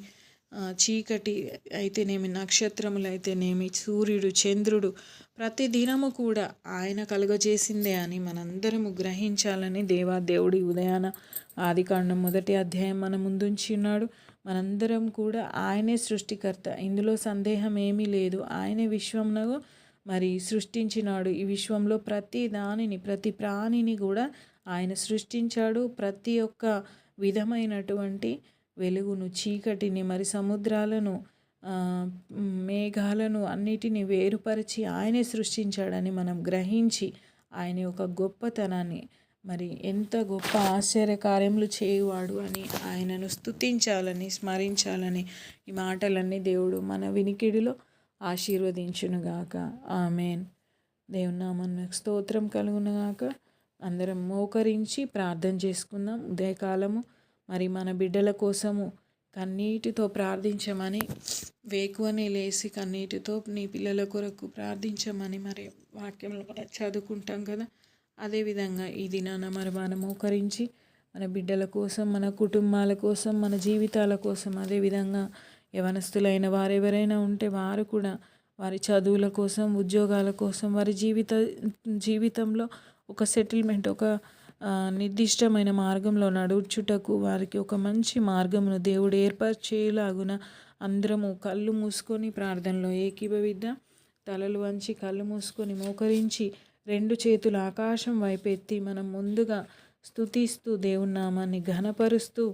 చీకటి అయితేనేమి, నక్షత్రములైతేనేమి, సూర్యుడు, చంద్రుడు, ప్రతి దినము కూడా ఆయన కలుగజేసిందే అని మనందరము గ్రహించాలని దేవుడి ఉదయాన ఆదికాండం 1వ అధ్యాయం మన ముందుంచి ఉన్నాడు. మనందరం కూడా ఆయనే సృష్టికర్త, ఇందులో సందేహం ఏమీ లేదు. ఆయనే విశ్వంను మరి సృష్టించినాడు. ఈ విశ్వంలో ప్రతి దానిని, ప్రతి ప్రాణిని కూడా ఆయన సృష్టించాడు. ప్రతి ఒక్క విధమైనటువంటి వెలుగును, చీకటిని, మరి సముద్రాలను, మేఘాలను అన్నిటిని వేరుపరిచి ఆయనే సృష్టించాడని మనం గ్రహించి ఆయన యొక్క గొప్పతనాన్ని, మరి ఎంత గొప్ప ఆశ్చర్యకార్యములు చేయువాడు అని ఆయనను స్తుతించాలని, స్మరించాలని ఈ మాటలన్నీ దేవుడు మన వినికిడిలో ఆశీర్వదించునుగాక. ఆమెన్. దేవుని నామమునకు స్తోత్రం కలుగునుగాక. అందరం మోకరించి ప్రార్థన చేసుకుందాం. ఉదయకాలము మరి మన బిడ్డల కోసము కన్నీటితో ప్రార్థించమని, వేకువనే లేచి కన్నీటితో నీ పిల్లల కొరకు ప్రార్థించమని మరి వాక్యంలో చదువుకుంటాం కదా. అదేవిధంగా ఈ దినాన మరి మనం మోకరించి మన బిడ్డల కోసం, మన కుటుంబాల కోసం, మన జీవితాల కోసం, అదేవిధంగా యవనస్తులైన వారెవరైనా ఉంటే వారు కూడా వారి చదువుల కోసం, ఉద్యోగాల కోసం, వారి జీవితంలో ఒక సెటిల్మెంట్, ఒక నిర్దిష్టమైన మార్గంలో నడుచుటకు వారికి ఒక మంచి మార్గమును దేవుడు ఏర్పరిచేలాగున అందరము కళ్ళు మూసుకొని ప్రార్థనలో ఏకీభవిద్దాం. తలలు వంచి కళ్ళు మూసుకొని మోకరించి 2 చేతులు ఆకాశం వైపు ఎత్తి మనం ముందుగా స్తుతిస్తూ దేవుని నామాన్ని ఘనపరుస్తూ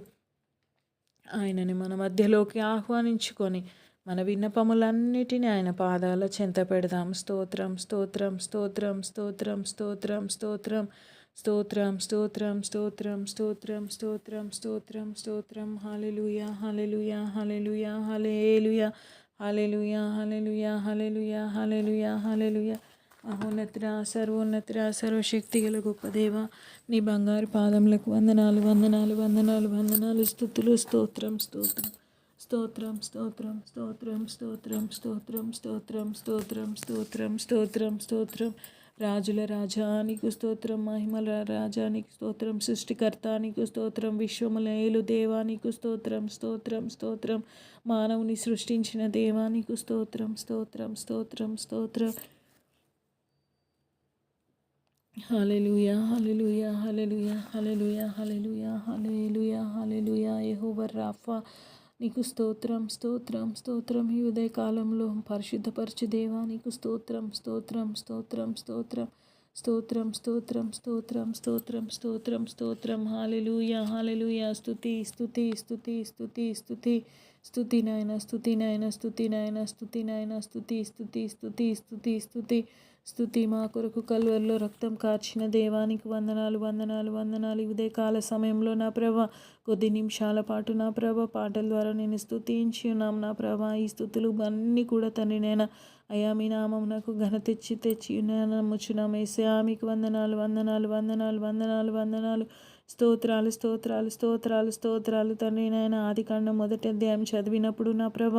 ఆయనని మన మధ్యలోకి ఆహ్వానించుకొని మన విన్నపములన్నిటినీ ఆయన పాదాల చెంత పెడదాం. స్తోత్రం, స్తోత్రం, స్తోత్రం, స్తోత్రం, స్తోత్రం, స్తోత్రం, స్తోత్రం, స్తోత్రం, స్తోత్రం, స్తోత్రం, స్తోత్రం, స్తోత్రం, స్తోత్రం. హల్లెలూయా, హల్లెలూయా, హల్లెలూయా, హల్లెలూయా, హల్లెలూయా, హల్లెలూయా, హల్లెలూయా, హల్లెలూయా, హల్లెలూయా. మహోన్నతుడా, సర్వోన్నతుడా, సర్వశక్తి గల గొప్ప దేవ, నీ బంగారు పాదములకు వందనాలు, వందనాలు, వందనాలు, వందనాలు, స్తుతులు, స్తోత్రం, స్తోత్రం, స్తోత్రం, స్తోత్రం, స్తోత్రం, స్తోత్రం, స్తోత్రం, స్తోత్రం, స్తోత్రం, స్తోత్రం, స్తోత్రం, స్తోత్రం. రాజుల రాజానికి స్తోత్రం, మహిమల రాజానికి స్తోత్రం, సృష్టికర్తానికి స్తోత్రం, విశ్వముల ఏలు దేవానికి స్తోత్రం, స్తోత్రం, స్తోత్రం, మానవుని సృష్టించిన దేవానికి స్తోత్రం, స్తోత్రం, స్తోత్రం, స్తోత్రం. హల్లెలూయా, హల్లెలూయా, హల్లెలూయా, హల్లెలూయా, హల్లెలూయా, హల్లెలూయా, హల్లెలూయా. యెహోవా రాఫా నీకు స్తోత్రం, స్తోత్రం, స్తోత్రం. ఈ ఉదయకాలంలో పరిశుద్ధపరచు దేవా నీకు స్తోత్రం, స్తోత్రం, స్తోత్రం, స్తోత్రం, స్తోత్రం, స్తోత్రం, స్తోత్రం, స్తోత్రం, స్తోత్రం, స్తోత్రం. హల్లెలూయా, హల్లెలూయా. స్తుతి, స్తుతి, స్తుతి, స్తుతి, స్తుతి, స్తుతి నాయన, స్తుతి నాయన, స్తుతి నాయన, స్తుతి నాయన, స్తుతి, స్తుతి, స్తుతి, స్తుతి, స్తుతి, స్తుతి. మా కొరకు కల్వరిలో రక్తం కార్చిన దేవానికి వందనాలు, వందనాలు, వందనాలు. ఉదయకాల సమయంలో నా ప్రభ కొద్ది నిమిషాల పాటు నా ప్రభ పాటల ద్వారా నేను స్తుతించి ఉన్నాం నా ప్రభ. ఈ స్థుతులు అన్నీ కూడా తండ్రి నేను అయ్యా మీ నామం నాకు తెచ్చి నమ్ముచున్నాం. యేసయ్యా మీకు వందనాలు, వందనాలు, వందనాలు, వందనాలు, వందనాలు. స్తోత్రాలు, స్తోత్రాలు, స్తోత్రాలు, స్తోత్రాలు తండ్రి నాయన. ఆదికాండం 1వ అధ్యాయం చదివినప్పుడు నా ప్రభ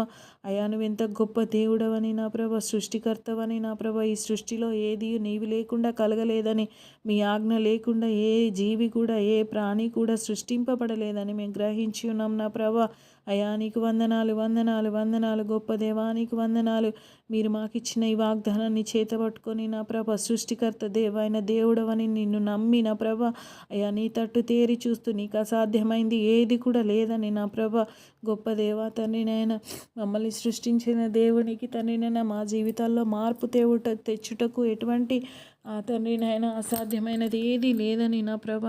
అయ్యా నువ్వు ఎంత గొప్ప దేవుడవని నా ప్రభ, సృష్టికర్తవని నా ప్రభ, ఈ సృష్టిలో ఏది నీవు లేకుండా కలగలేదని, మీ ఆజ్ఞ లేకుండా ఏ జీవి కూడా, ఏ ప్రాణి కూడా సృష్టింపబడలేదని మేము గ్రహించి ఉన్నాం నా ప్రభ. అయా నీకు వందనాలు వందనాలు వందనాలు గొప్ప దేవా నీకు వందనాలు. మీరు మాకు ఇచ్చిన ఈ వాగ్దానాన్ని చేతబట్టుకొని నా ప్రభ సృష్టికర్త దేవైన దేవుడవని నిన్ను నమ్మి నా ప్రభ అయ్యా నీ తట్టు తేరి చూస్తూ నీకు అసాధ్యమైంది ఏది కూడా లేదని నా ప్రభ గొప్ప దేవా తండ్రి నాయన మమ్మల్ని సృష్టించిన దేవునికి తండ్రి నాయన మా జీవితాల్లో మార్పు తెచ్చుటకు ఎటువంటి తండ్రి నాయన అసాధ్యమైనది ఏది లేదని నా ప్రభ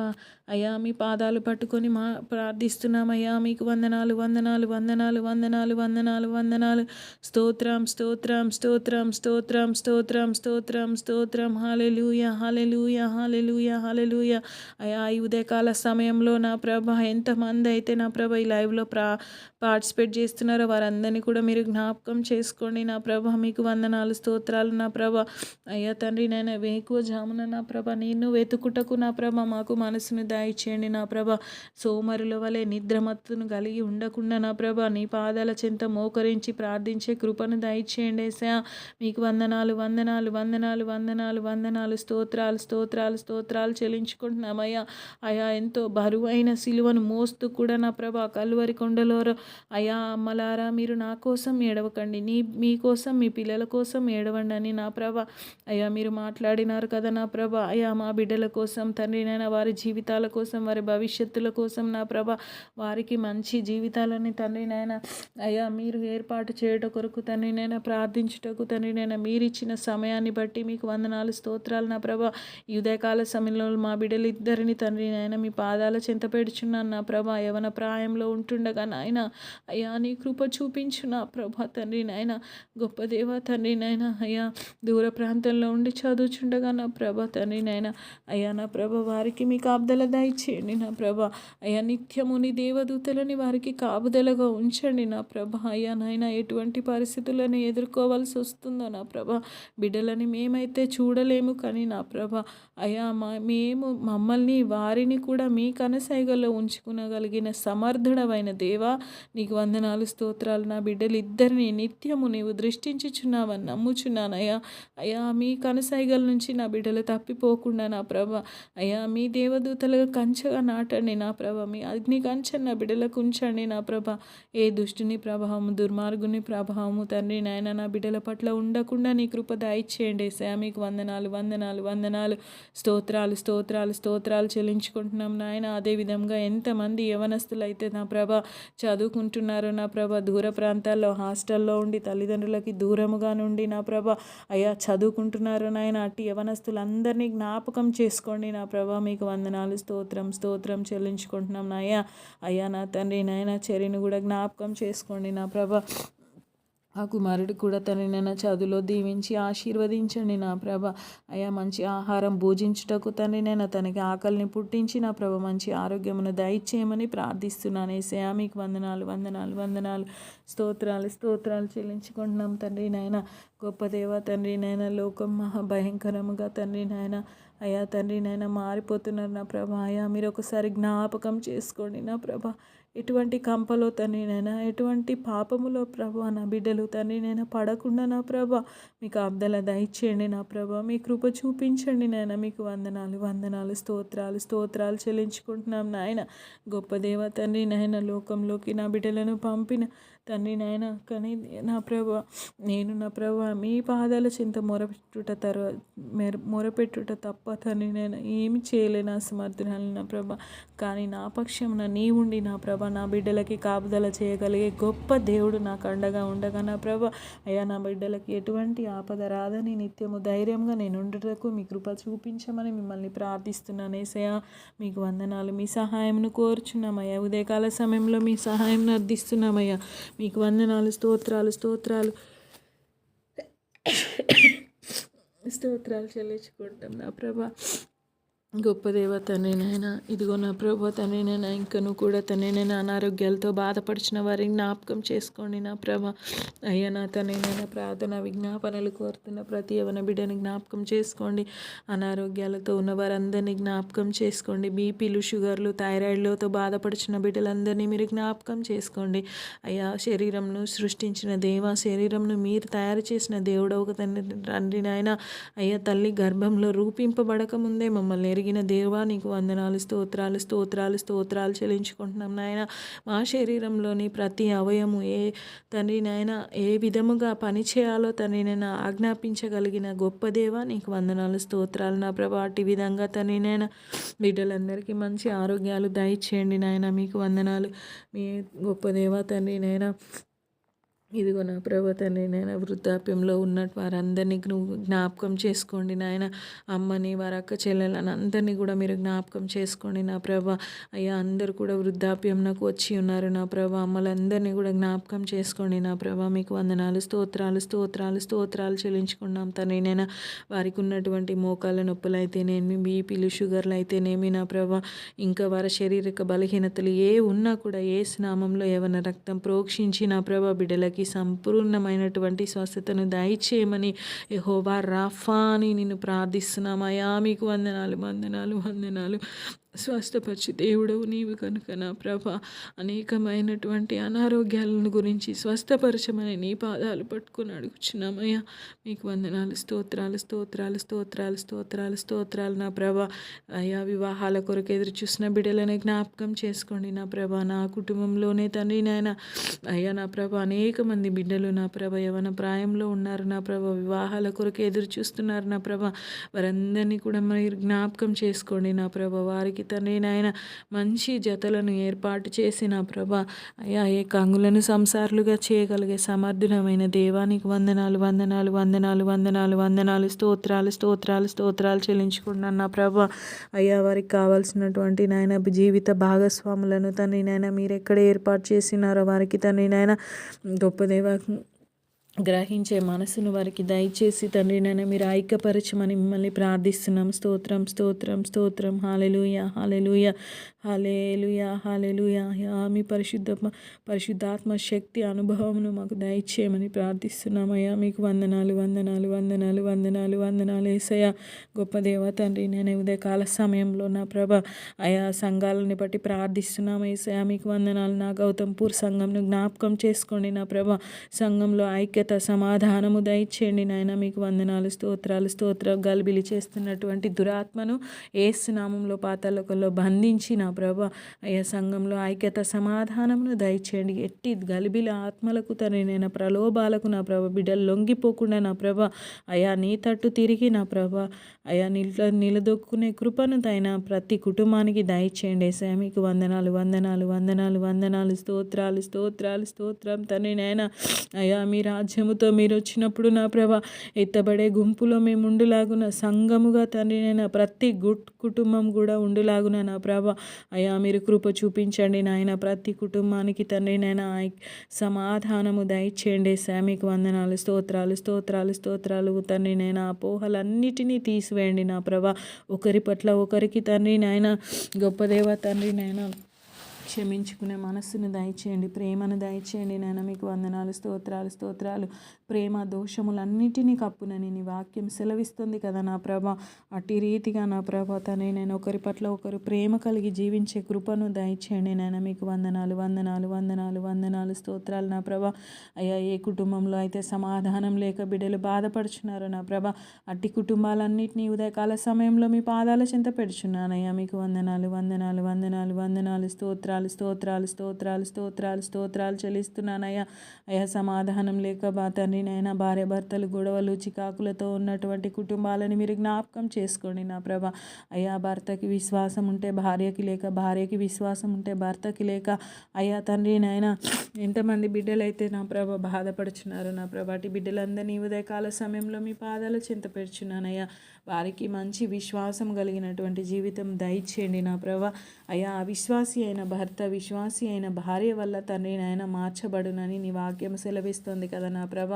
అయ్యా మీ పాదాలు పట్టుకొని ప్రార్థిస్తున్నామయ్యా. మీకు వందనాలు వందనాలు వందనాలు వందనాలు వందనాలు వందనాలు. స్తోత్రం స్తోత్రం స్తోత్రం స్తోత్రం స్తోత్రం స్తోత్రం స్తోత్రం. హల్లెలూయా హల్లెలూయా హల్లెలూయా హల్లెలూయా. అయ్యా ఈ ఉదయకాల సమయంలో నా ప్రభ ఎంతమంది అయితే నా ప్రభ ఈ లైవ్లో పార్టిసిపేట్ చేస్తున్నారో వారందరినీ కూడా మీరు జ్ఞాపకం చేసుకోండి నా ప్రభ. మీకు వందనాలు స్తోత్రాలు నా ప్రభ. అయ్యా తండ్రి నేను వేకువ జామున నా ప్రభ నేను వెతుకుటకు నా ప్రభ మాకు మనసును దయచేయండి నా ప్రభ. సోమరుల వలె నిద్రమత్తును కలిగి ఉండకుండా నా ప్రభ నీ పాదాల చెంత మోకరించి ప్రార్థించే కృపను దయచేయండి ఏసయ్యా. మీకు వందనాలు వందనాలు వందనాలు వందనాలు వందనాలు. స్తోత్రాలు స్తోత్రాలు స్తోత్రాలు చెల్లించుకుంటున్నామయ్యా. అయా ఎంతో బరువైన సిలువను మోస్తూ కూడా నా ప్రభ కల్వరి కొండలో అయా అమ్మలారా మీరు నా కోసం ఏడవకండి, మీకోసం మీ పిల్లల కోసం ఏడవండి అని నా ప్రభ అయ్యా మీరు మాట్లాడినారు కదా నా ప్రభ. అయ్యా మా బిడ్డల కోసం తండ్రి నైనా వారి జీవితాల కోసం వారి భవిష్యత్తుల కోసం నా ప్రభ వారికి మంచి జీవితాలని తండ్రి నైనా అయ్యా మీరు ఏర్పాటు చేయట కొరకు తండ్రి నైనా ప్రార్థించుటకు తండ్రి నైనా మీరు ఇచ్చిన సమయాన్ని బట్టి మీకు వందనాలు స్తోత్రాలు నా ప్రభ. ఈ ఉదయకాల సమయంలో మా బిడ్డలు ఇద్దరిని తండ్రి నైనా మీ పాదాల చెంత పెడుచున్నాను నా ప్రభ. యవన ప్రాయంలో ఉంటుండగా నాయన అయ్యా నీ కృప చూపించు నా ప్రభ తండ్రి నాయన. గొప్ప దేవ తండ్రి నాయన అయ్యా దూర ప్రాంతంలో ఉండి చదువుచుండగా నా ప్రభ తండ్రి నాయన అయ్యా నా ప్రభ వారికి మీ కాపుదల దయచేయండి నా ప్రభ. అయ్యా నిత్యము నీ దేవదూతలని వారికి కాపుదలగా ఉంచండి నా ప్రభ. అయ్యా నాయన ఎటువంటి పరిస్థితులను ఎదుర్కోవాల్సి వస్తుందో నా ప్రభ బిడ్డలని మేమైతే చూడలేము కానీ నా ప్రభ అయ్యా మేము మమ్మల్ని వారిని కూడా మీ కనసైగల్లో ఉంచుకునగలిగిన సమర్థుడమైన దేవా నీకు వందనాలు స్తోత్రాలు. నా బిడ్డలు ఇద్దరిని నిత్యము నీవు దృష్టించుచున్నావని నమ్ముచున్నానయ్యా. అయ్యా మీ కనసైగల నుంచి నా బిడ్డలు తప్పిపోకుండా నా ప్రభ అయ్యా మీ దేవదూతలుగా కంచగా నాటండి నా ప్రభ. మీ అగ్ని కంచె నా బిడ్డలకు ఉంచండి నా ప్రభ. ఏ దుష్టుని ప్రభావము దుర్మార్గుని ప్రభావము తండ్రి నాయన నా బిడ్డల పట్ల ఉండకుండా నీ కృప దయచేయండి ఏసయ్యా. మీకు వందనాలు వందనాలు వందనాలు. స్తోత్రాలు స్తోత్రాలు స్తోత్రాలు చెల్లించుకుంటున్నాం నాయన. అదేవిధంగా ఎంతమంది యవనస్తులు అయితే నా ప్రభ చదువుకుంటున్నారు నా ప్రభ దూర ప్రాంతాల్లో హాస్టల్లో ఉండి తల్లిదండ్రులకి దూరముగా నుండి నా ప్రభ అయ్యా చదువుకుంటున్నారు నాయన. అట్టి యవనస్తులందరినీ జ్ఞాపకం చేసుకోండి నా ప్రభ. మీకు వందనాలు స్తోత్రం స్తోత్రం చెల్లించుకుంటున్నాం నాయ్యా. అయ్యా నా తండ్రి నాయన చెరిని కూడా జ్ఞాపకం చేసుకోండి నా ప్రభ. ఆ కుమారుడు కూడా తనని చదువులో దీవించి ఆశీర్వదించండి నా ప్రభ. అయ్యా మంచి ఆహారం భోజించుటకు తండ్రినైనా తనకి ఆకలిని పుట్టించి నా ప్రభ మంచి ఆరోగ్యమును దయచేయమని ప్రార్థిస్తున్నాను ఏసయ్యా. మీకు వందనాలు వందనాలు వందనాలు. స్తోత్రాలు స్తోత్రాలు చెల్లించుకుంటున్నాం తండ్రి నాయన. గొప్ప దేవ తండ్రి నాయన. లోకం మహాభయంకరముగా తండ్రి నాయన అయ్యా తండ్రి నాయన మారిపోతున్నారు నా ప్రభ. అయ్యా మీరు ఒకసారి జ్ఞాపకం చేసుకోండి నా ప్రభ. ఎటువంటి కంపలో తండ్రి నైనా ఎటువంటి పాపములో ప్రభ నా బిడ్డలు తండ్రి నైనా పడకుండా నా ప్రభ మీకు కాపుదల దయచేయండి నా ప్రభ. మీ కృప చూపించండి నాయన. మీకు వందనాలు వందనాలు స్తోత్రాలు స్తోత్రాలు చెల్లించుకుంటున్నాం నాయన. గొప్ప దేవ తండ్రి నాయన. లోకంలోకి నా బిడ్డలను పంపిన తండ్రి నాయన కానీ నా ప్రభ నేను నా ప్రభ మీ పాదాల చింత మొరపెట్టుట తప్ప తండ్రి నేను ఏమి చేయలేను అసమర్థురాలు నా ప్రభ. కానీ నా పక్షమున నీ ఉండి నా ప్రభ నా బిడ్డలకి కాపుదల చేయగలిగే గొప్ప దేవుడు నాకు అండగా ఉండగా నా ప్రభ అయ్యా నా బిడ్డలకి ఎటువంటి ఆపద రాదని నిత్యము ధైర్యంగా నేను ఉండటకు మీ కృప చూపించమని మిమ్మల్ని ప్రార్థిస్తున్నాను ఏసయ్యా. మీకు వందనాలు. మీ సహాయంను కోరుచున్నామయ్యా. ఉదయకాల సమయంలో మీ సహాయం అర్థిస్తున్నామయ్యా. మీకు వందనాలు స్తోత్రాలు స్తోత్రాలు స్తోత్రాలు చెల్లించుకుంటాం నా ప్రభ. గొప్ప దేవ తండ్రి నాయనా. ఇదిగో నా ప్రభు తండ్రి నాయనా ఇంకను కూడా తండ్రి నాయనా అనారోగ్యాలతో బాధపడిచిన వారిని జ్ఞాపకం చేసుకోండి నా ప్రభ. అయ్యా నా తండ్రి నాయనా ప్రార్థన విజ్ఞాపనలు కోరుతున్న ప్రతి యవన బిడ్డని జ్ఞాపకం చేసుకోండి. అనారోగ్యాలతో ఉన్న వారందరినీ జ్ఞాపకం చేసుకోండి. బీపీలు షుగర్లు థైరాయిడ్లతో బాధపడుచున్న బిడ్డలందరినీ మీరు జ్ఞాపకం చేసుకోండి. అయ్యా శరీరంను సృష్టించిన దేవ శరీరంను మీరు తయారు చేసిన దేవుడు ఒక తండ్రి నాయన. అయ్యా తల్లి గర్భంలో రూపింపబడక ముందే మమ్మల్ని జరిగిన దేవా నీకు వందనాలు, స్తోత్రాలు స్తోత్రాలు స్తోత్రాలు చెల్లించుకుంటున్నాం నాయన. మా శరీరంలోని ప్రతి అవయము తండ్రి నాయన ఏ విధముగా పని చేయాలో తండ్రి నేను ఆజ్ఞాపించగలిగిన గొప్ప దేవా నీకు వందనాలు, స్తోత్రాలు నా ప్రభా. అట్టి విధంగా తండ్రి నాయన బిడ్డలందరికీ మంచి ఆరోగ్యాలు దయచేయండి నాయన. మీకు వందనాలు మీ గొప్ప దేవా తండ్రి నాయన. ఇదిగో నా ప్రభా తండ్రి నాయన వృద్ధాప్యంలో ఉన్నట్టు వారందరినీ నువ్వు జ్ఞాపకం చేసుకోండి నాయన. అమ్మని వారి అక్క చెల్లెలని అందరినీ కూడా మీరు జ్ఞాపకం చేసుకోండి నా ప్రభా. అయ్యా అందరూ కూడా వృద్ధాప్యంకు వచ్చి ఉన్నారు నా ప్రభా. అమ్మలందరినీ కూడా జ్ఞాపకం చేసుకోండి నా ప్రభా. మీకు వందనాలు, స్తోత్రాలు స్తోత్రాలు స్తోత్రాలు చెల్లించుకున్నాం తండ్రి నాయన. వారికి ఉన్నటువంటి మోకాళ్ళ నొప్పులు అయితేనేమి, బీపీలు షుగర్లు అయితేనేమి నా ప్రభా, ఇంకా వారి శారీరక బలహీనతలు ఏ ఉన్నా కూడా ఏ స్నామంలో ఏమైనా రక్తం ప్రోక్షించి నా ప్రభా బిడ్డలకి సంపూర్ణమైనటువంటి స్వస్థతను దయచేయమని యెహోవా రాఫా అని నిన్ను ప్రార్థిస్తున్నామయ్యా. మీకు వందనాలు వందనాలు వందనాలు. స్వస్థపరిచి దేవుడవు నీవు కనుక నా ప్రభా అనేకమైనటువంటి అనారోగ్యాలను గురించి స్వస్థపరచమని నీ పాదాలు పట్టుకొని అడుగుచున్నామయ్యా. మీకు వందనాలు, స్తోత్రాలు స్తోత్రాలు స్తోత్రాలు స్తోత్రాలు స్తోత్రాలు నా ప్రభా. అయ్యా వివాహాల కొరకు ఎదురు చూసిన బిడ్డలని జ్ఞాపకం చేసుకోండి నా ప్రభా. నా కుటుంబంలోనే తండ్రి నాయన అయ్యా నా ప్రభా అనేక మంది బిడ్డలు నా ప్రభా యవన ప్రాయంలో ఉన్నారు నా ప్రభా. వివాహాల కొరకు ఎదురు చూస్తున్నారు నా ప్రభా. వారందరినీ కూడా మీరు జ్ఞాపకం చేసుకోండి నా ప్రభా. వారికి తండ్రి నాయన మంచి జతలను ఏర్పాటు చేసి నా ప్రభా అయ్యా ఏకాంగులను సంసారులుగా చేయగలిగే సమర్థుడమైన దేవానికి వందనాలు వందనాలు వందనాలు వందనాలు వందనాలు. స్తోత్రాలు స్తోత్రాలు స్తోత్రాలు చెల్లించుకున్నాను నా ప్రభా. అయ్యా వారికి కావాల్సినటువంటి నాయన జీవిత భాగస్వాములను తండ్రి నాయన మీరు ఎక్కడ ఏర్పాటు చేసినారో వారికి తండ్రి నాయన గొప్ప దేవా గ్రహించే మనసును వారికి దయచేసి తండ్రి నాయన మీరు ఐక్యపరచమని మిమ్మల్ని ప్రార్థిస్తున్నాం. స్తోత్రం స్తోత్రం స్తోత్రం. హల్లెలూయా హల్లెలూయా హల్లెలూయా హల్లెలూయా. మీ పరిశుద్ధాత్మ శక్తి అనుభవమును మాకు దయచేయమని ప్రార్థిస్తున్నామయ్యా. మీకు వందనాలు వందనాలు వందనాలు వందనాలు వందనాలు యేసయ్యా. గొప్ప దేవ తండ్రి నేను ఉదయకాల సమయంలో నా ప్రభ అయా సంఘాలని బట్టి ప్రార్థిస్తున్నాము యేసయ్యా. మీకు వందనాలు. నా గౌతంపూర్ సంఘంను జ్ఞాపకం చేసుకోండి నా ప్రభ. సంఘంలో ఐక్యత సమాధానము దయచేయండి నాయన. మీకు వందనాలు, స్తోత్రాలు స్తోత్రాలు. గలిబిలి చేస్తున్నటువంటి దురాత్మను యేసు నామములో పాతాళంలో బంధించి నా ప్రభ అయ్యా సంఘంలో ఐక్యత సమాధానమును దయచేయండి. ఎట్టి గలిబిలి ఆత్మలకు తండ్రినైనా ప్రలోభాలకు నా ప్రభ బిడ్డలు లొంగిపోకుండా నా ప్రభ అయా నీ తట్టు తిరిగి నా ప్రభ అయా నిలదొక్కునే కృపను తైన ప్రతి కుటుంబానికి దయచేయండి యేసయ్యా. మీకు వందనాలు వందనాలు వందనాలు వందనాలు. స్తోత్రాలు స్తోత్రాలు స్తోత్రం తండ్రి నాయన. అయా మీ రాజ్యముతో మీరు వచ్చినప్పుడు నా ప్రభ ఎత్తబడే గుంపులో మేము ఉండులాగున సంఘముగా తండ్రి నాయన ప్రతి కుటుంబం కూడా ఉండులాగున నా ప్రభ అయా మీరు కృప చూపించండి నాయన. ప్రతి కుటుంబానికి తండ్రి నాయన సమాధానము దయచేయండి యేసయ్యా. మీకు వందనాలు, స్తోత్రాలు స్తోత్రాలు స్తోత్రాలు తండ్రి నాయన. అపోహలన్నిటినీ తీసివేయండి నా ప్రభ. ఒకరి పట్ల ఒకరికి తండ్రి నాయన గొప్ప దేవ తండ్రి నాయన క్షమించుకునే మనస్సును దయచేయండి, ప్రేమను దయచేయండి నాయన. మీకు వందనాలు, స్తోత్రాలు స్తోత్రాలు. ప్రేమ దోషములన్నిటినీ కప్పునని నీ వాక్యం సెలవిస్తుంది కదా నా ప్రభ. అట్టి రీతిగా నా ప్రభ తండ్రి నేను ఒకరి పట్ల ఒకరు ప్రేమ కలిగి జీవించే కృపను దయచేయండి నాయన. మీకు వందనాలు వందనాలు వందనాలు వందనాలు. స్తోత్రాలు నా ప్రభ. అయ్యా ఏ కుటుంబంలో అయితే సమాధానం లేక బిడ్డలు బాధపడుచున్నారో నా ప్రభ అట్టి కుటుంబాలన్నింటినీ ఉదయకాల సమయంలో మీ పాదాల చెంత పెడుచున్నానయ్యా. మీకు వందనాలు వందనాలు వందనాలు వందనాలు. స్తోత్రాలు స్తోత్రాలు స్తోత్రాలు స్తోత్రాలు స్తోత్రాలు చెల్లిస్తున్నానయ్యా. అయ్యా సమాధానం లేక తండ్రి నైనా భార్య భర్తలు గొడవలు చికాకులతో ఉన్నటువంటి కుటుంబాలని మీరు జ్ఞాపకం చేసుకోండి నా ప్రభ. అయ్యా భర్తకి విశ్వాసం ఉంటే భార్యకి లేక, భార్యకి విశ్వాసం ఉంటే భర్తకి లేక అయ్యా తండ్రి నాయన ఎంతమంది బిడ్డలైతే నా ప్రభ బాధపడుచున్నారు నా ప్రభ. అటు బిడ్డలందరినీ ఉదయకాల సమయంలో మీ పాదాల చెంత పెడుచున్నానయ్యా. వారికి మంచి విశ్వాసం కలిగినటువంటి జీవితం దయచేయండి నా ప్రభ. అయ్యా అవిశ్వాసి అయిన భర్త విశ్వాసి అయిన భార్య వల్ల తండ్రి నాయన మార్చబడునని నీ వాక్యం సెలవిస్తుంది కదా నా ప్రభ.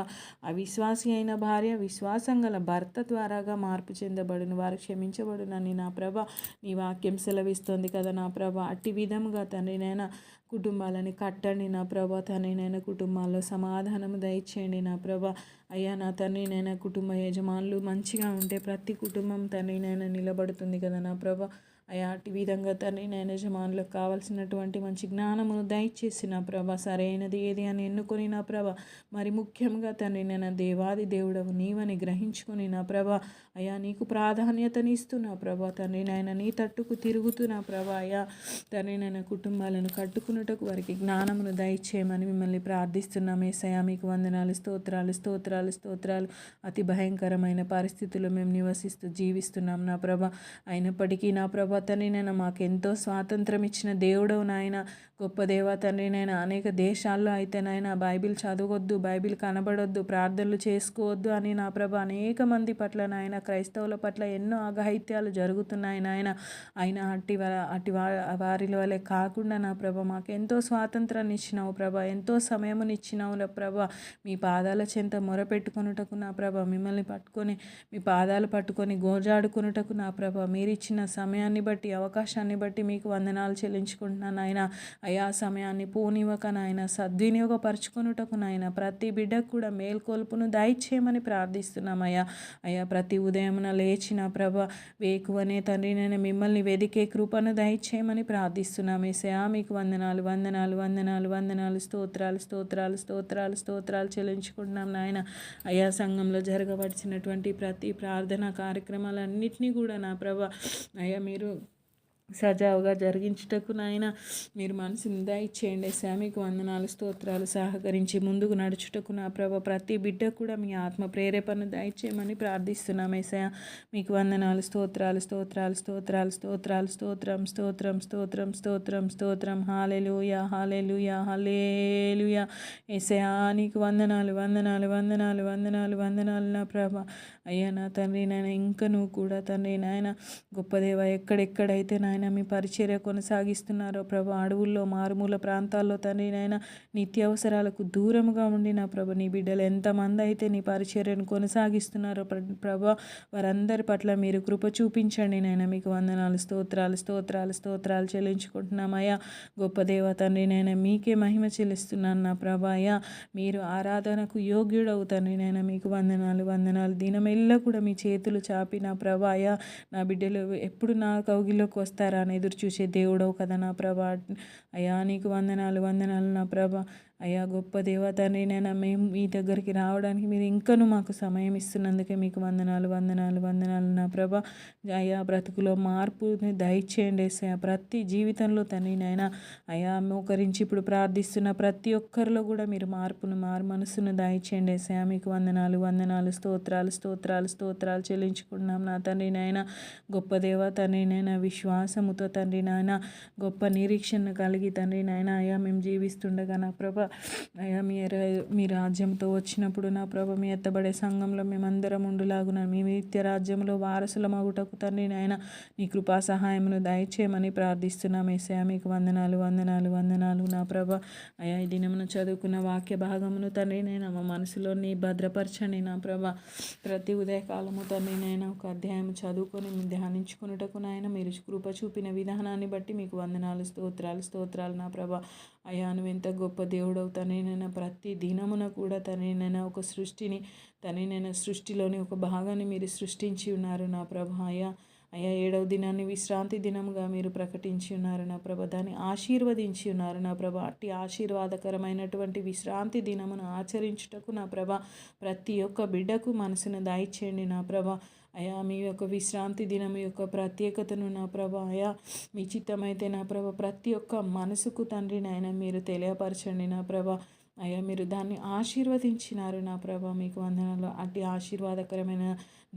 అవిశ్వాసి అయిన భార్య విశ్వాసం గల భర్త ద్వారాగా మార్పు చెందబడును, వారు క్షమించబడునని నా ప్రభ నీ వాక్యం సెలవిస్తుంది కదా నా ప్రభ. అట్టి విధముగా తండ్రి నాయన కుటుంబాలని కట్టండి నా ప్రభ. తండ్రి నాయన కుటుంబాల్లో సమాధానము దయచేయండి నా ప్రభ. అయ్యా నా తండ్రి నాయన కుటుంబ యజమానులు మంచిగా ఉంటే ప్రతి కుటుంబం తండ్రి నాయన నిలబడుతుంది కదా నా ప్రభ. అయ్యా అటు విధంగా తండ్రి నాయన యజమానులకు కావాల్సినటువంటి మంచి జ్ఞానమును దయచేసి నా ప్రభ సరైనది ఏది అని ఎన్నుకొని నా ప్రభ మరి ముఖ్యంగా తండ్రి నాయన దేవాది దేవుడవు నీవని గ్రహించుకొని నా ప్రభ అయ్యా నీకు ప్రాధాన్యతనిస్తూ నా ప్రభా తండ్రి నాయన నీ తట్టుకు తిరుగుతూ నా ప్రభా అయ్యా తండ్రి నాయన కుటుంబాలను కట్టుకున్నటకు వారికి జ్ఞానమును దయచేయమని మిమ్మల్ని ప్రార్థిస్తున్నాం యేసయ్యా. మీకు వందనాలు, స్తోత్రాలు స్తోత్రాలు స్తోత్రాలు. అతి భయంకరమైన పరిస్థితుల్లో మేము నివసిస్తూ జీవిస్తున్నాం నా ప్రభ. అయినప్పటికీ నా ప్రభ తండ్రి నేను మాకెంతో స్వాతంత్రం ఇచ్చిన దేవుడవు నాయన, గొప్ప దేవ తండ్రి నేను అనేక దేశాల్లో అయితే నాయన బైబిల్ చదవద్దు, బైబిల్ కనబడొద్దు, ప్రార్థనలు చేసుకోవద్దు అని నా ప్రభ అనేక మంది పట్ల నాయన క్రైస్తవుల పట్ల ఎన్నో అఘాయిత్యాలు జరుగుతున్నాయి నాయన. అయినా వారి వలె కాకుండా నా ప్రభ మాకు ఎంతో స్వాతంత్రాన్ని ఇచ్చినావు ప్రభ, ఎంతో సమయమునిచ్చినావు నా ప్రభ. మీ పాదాల చెంత మొరపెట్టుకొనుటకు నా ప్రభ, మిమ్మల్ని పట్టుకొని మీ పాదాలు పట్టుకొని గోజాడుకొనుటకు నా ప్రభ, మీరిచ్చిన సమయాన్ని బట్టి అవకాశాన్ని బట్టి మీకు వందనాలు చెల్లించుకుంటున్నాను నాయన. అయా సమయాన్ని పోనివ్వక నాయన సద్వినియోగపరచుకొనుటకు నాయన ప్రతి బిడ్డకు కూడా మేల్కొల్పును దయచేయమని ప్రార్థిస్తున్నామయ్యా. అయ్యా ప్రతి ఉదయమున లేచిన ప్రభ వేకువనే తండ్రి నేను మిమ్మల్ని వెదికే కృపను దయచేయమని ప్రార్థిస్తున్నాం యేసయ్యా. మీకు వందనాలు వందనాలు వందనాలు వందనాలు, స్తోత్రాలు స్తోత్రాలు స్తోత్రాలు స్తోత్రాలు చెల్లించుకుంటున్నాం నాయన. అయా సంఘంలో జరగవలసినటువంటి ప్రతి ప్రార్థనా కార్యక్రమాలన్నింటినీ కూడా నా ప్రభ అయ్యా మీరు సజావుగా జరిగించుటకు నాయన మీరు మనసుని దయచేయండి యేసయ్యా. మీకు వందనాలు స్తోత్రాలు. సహకరించి ముందుకు నడుచుటకు నా ప్రభ ప్రతి బిడ్డ కూడా మీ ఆత్మ ప్రేరేపణ దయచేయమని ప్రార్థిస్తున్నాం యేసయ్యా. మీకు వందనాలు స్తోత్రాలు స్తోత్రాలు స్తోత్రాలు స్తోత్రాలు స్తోత్రం స్తోత్రం స్తోత్రం స్తోత్రం స్తోత్రం. హల్లెలూయా హల్లెలూయా హల్లెలూయా. యేసయ్యా నీకు వందనాలు వందనాలు వందనాలు వందనాలు వందనాలు నా ప్రభ. అయ్యా నా తండ్రి నాయన ఇంకా నువ్వు కూడా తండ్రి నాయన గొప్ప దేవ ఎక్కడెక్కడైతే నాయన మీ పరిచర్య కొనసాగిస్తున్నారో ప్రభా, అడవుల్లో మారుమూల ప్రాంతాల్లో తండ్రి నాయన నిత్యావసరాలకు దూరముగా ఉండి నా ప్రభ నీ బిడ్డలు ఎంతమంది అయితే నీ పరిచర్యను కొనసాగిస్తున్నారో ప్రభా వారందరి పట్ల మీరు కృప చూపించండి నాయన. మీకు వందనాలు స్తోత్రాలు స్తోత్రాలు స్తోత్రాలు చెల్లించుకుంటున్నామయ్యా. గొప్ప దేవ తండ్రి నాయన మీకే మహిమ చెల్లిస్తున్నాను నా ప్రభా. అయ్యా మీరు ఆరాధనకు యోగ్యుడవు తండ్రి నాయన. మీకు వందనాలు వందనాలు. దినమెల్లా కూడా మీ చేతులు చాపి నా ప్రభా అయ్యా నా బిడ్డలు ఎప్పుడు నా కౌగిలోకి వస్తారా అని ఎదురు చూసే దేవుడవు కదా నా ప్రభా. అయ్యా నీకు వందనాలు వందనాలు నా ప్రభ. అయ్యా గొప్ప దేవ తండ్రి నేను మేము మీ దగ్గరికి రావడానికి మీరు ఇంకనూ మాకు సమయం ఇస్తున్నందుకే మీకు వందనాలు వందనాలు వందనాలు నా ప్రభ. అయ్యా బ్రతుకులో మార్పుని దయచేయండి యేసయ్యా. ప్రతి జీవితంలో తండ్రి నాయన అయ్యా మోకరించి ఇప్పుడు ప్రార్థిస్తున్న ప్రతి ఒక్కరిలో కూడా మీరు మారు మనసును దయచేయండి యేసయ్యా. మీకు వందనాలు వందనాలు స్తోత్రాలు స్తోత్రాలు స్తోత్రాలు చెల్లించుకుంటున్నాం నా తండ్రి నాయన. గొప్ప దేవ తండ్రి నాయన విశ్వాసముతో తండ్రి నాయన గొప్ప నిరీక్షణ కలిగి తండ్రి నాయన అయ్యా మేము జీవిస్తుండగా నా ప్రభ అయ్యా మీ రాజ్యంతో వచ్చినప్పుడు నా ప్రభ మీ ఎత్తబడే సంఘంలో మేమందరం ఉండులాగున మీ నిత్య రాజ్యంలో వారసుల మగుటకు తండ్రి నాయన నీ కృపా సహాయమును దయచేయమని ప్రార్థిస్తున్నాం యేసయ్యా. మీకు వందనాలు వందనాలు వందనాలు నా ప్రభ. అయ్యా ఈ దినమున చదువుకున్న వాక్య భాగమును తండ్రి నేను మా మనసులో నీ భద్రపరచండి నా ప్రభ. ప్రతి ఉదయకాలము తండ్రి నేను ఒక అధ్యాయం చదువుకొని ధ్యానించుకున్నటకు నాయన మీరు కృప చూపిన విధానాన్ని బట్టి మీకు వందనాలు స్తోత్రాలు స్తోత్రాలు నా ప్రభ. అయ్యా నువ్వు ఎంత గొప్ప దేవుడవు తనైనా ప్రతి దినమున కూడా తనైనా ఒక సృష్టిని తనైనా సృష్టిలోని ఒక భాగాన్ని మీరు సృష్టించి ఉన్నారు నా ప్రభ. అయ్యా 7వ దినాన్ని విశ్రాంతి దినముగా మీరు ప్రకటించి ఉన్నారు నా ప్రభ. దాన్ని ఆశీర్వదించి ఉన్నారు నా ప్రభ. అట్టి ఆశీర్వాదకరమైనటువంటి విశ్రాంతి దినమును ఆచరించుటకు నా ప్రభ ప్రతి ఒక్క బిడ్డకు మనసును దయచేయండి నా ప్రభ. అయా మీ యొక్క విశ్రాంతి దినం యొక్క ప్రత్యేకతను నా ప్రభ అయా మీ చిత్తమైతే నా ప్రభ ప్రతి ఒక్క మనసుకు తండ్రి నాయన మీరు తెలియపరచండి నా ప్రభ. అయ్యా మీరు దాన్ని ఆశీర్వదించినారు నా ప్రభ. మీకు వందనాలు. అట్టి ఆశీర్వాదకరమైన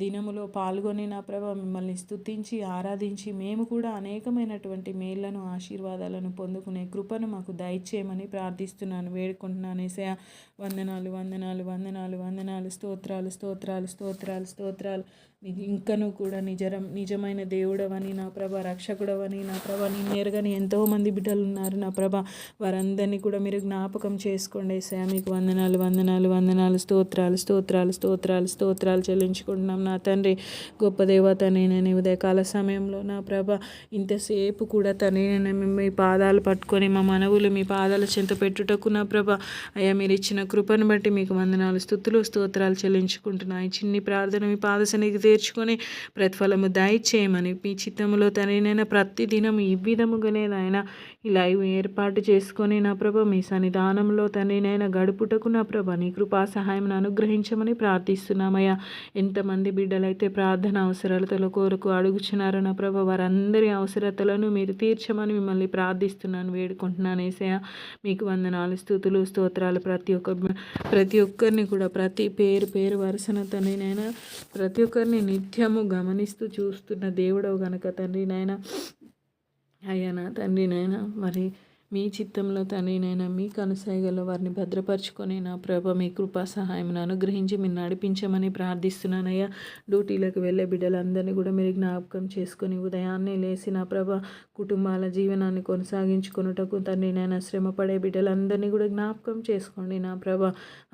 దినములో పాల్గొని నా ప్రభ మిమ్మల్ని స్తుతించి ఆరాధించి మేము కూడా అనేకమైనటువంటి మేళ్లను ఆశీర్వాదాలను పొందుకునే కృపను మాకు దయచేయమని ప్రార్థిస్తున్నాను వేడుకుంటున్నాను యేసయ్యా. వందనాలు వందనాలు వందనాలు వందనాలు స్తోత్రాలు స్తోత్రాలు స్తోత్రాలు స్తోత్రాలు. ఇంకనూ కూడా నిజమైన దేవుడవని నా ప్రభ రక్షకుడవని నా ప్రభ నిన్ను ఎరగని ఎంతోమంది బిడ్డలు ఉన్నారు నా ప్రభ. వారందరినీ కూడా మీరు జ్ఞాపకం చేసుకోండి యేసయ్యా. మీకు వందనాలు వందనాలు వందనాలు స్తోత్రాలు స్తోత్రాలు స్తోత్రాలు స్తోత్రాలు చెల్లించుకుంటున్నాం నా తండ్రి. గొప్ప దేవ తండ్రి ఉదయకాల సమయంలో నా ప్రభ ఇంతసేపు కూడా తండ్రి మేము మీ పాదాలు పట్టుకొని మా మనవులు మీ పాదాల చెంత పెట్టుటకు నా ప్రభ అయ్యా మీరు ఇచ్చిన కృపను బట్టి మీకు వందనాలు స్తుతులు స్తోత్రాలు చెల్లించుకుంటున్నాయి. చిన్ని ప్రార్థన మీ పాద సన్నిధికి తీర్చుకొని ప్రతిఫలము దయచేయమని మీ చిత్తములో తండ్రినైనా ప్రతి దినం ఈ విధముగానే నాయన ఈ లైవ్ ఏర్పాటు చేసుకొని నా ప్రభ మీ సన్నిధానంలో తండ్రినైనా గడుపుటకు నా ప్రభ నీ కృపా సహాయం అనుగ్రహించమని ప్రార్థిస్తున్నామయ్యా. ఎంతమంది బిడ్డలైతే ప్రార్థన అవసరాలతో కోరుకు అడుగుచున్నారో నా ప్రభ వారందరి అవసరతలను మీరు తీర్చమని మిమ్మల్ని ప్రార్థిస్తున్నాను, వేడుకుంటున్నాను యేసయ్యా. మీకు వందనాలు, స్తుతులు, స్తోత్రాలు. ప్రతి ఒక్కరిని కూడా ప్రతి పేరు పేరు వరుసన తండ్రినైనా ప్రతి ఒక్కరిని నిత్యము గమనిస్తూ చూస్తున్న దేవుడవు గనుక తండ్రినైనా అయ్యా నా తండ్రినైనా మరి మీ చిత్తంలో తండ్రినైనా మీ కనుసైగలో వారిని భద్రపరుచుకొని నా ప్రభ మీ కృపా సహాయం అనుగ్రహించి మీరు నడిపించమని ప్రార్థిస్తున్నానయ్యా. డ్యూటీలకు వెళ్ళే బిడ్డలందరినీ కూడా మీరు జ్ఞాపకం చేసుకొని ఉదయాన్నే లేచి నా ప్రభ కుటుంబాల జీవనాన్ని కొనసాగించుకొనుటకు తండ్రినైనా శ్రమపడే బిడ్డలందరినీ కూడా జ్ఞాపకం చేసుకోండి నా ప్రభ.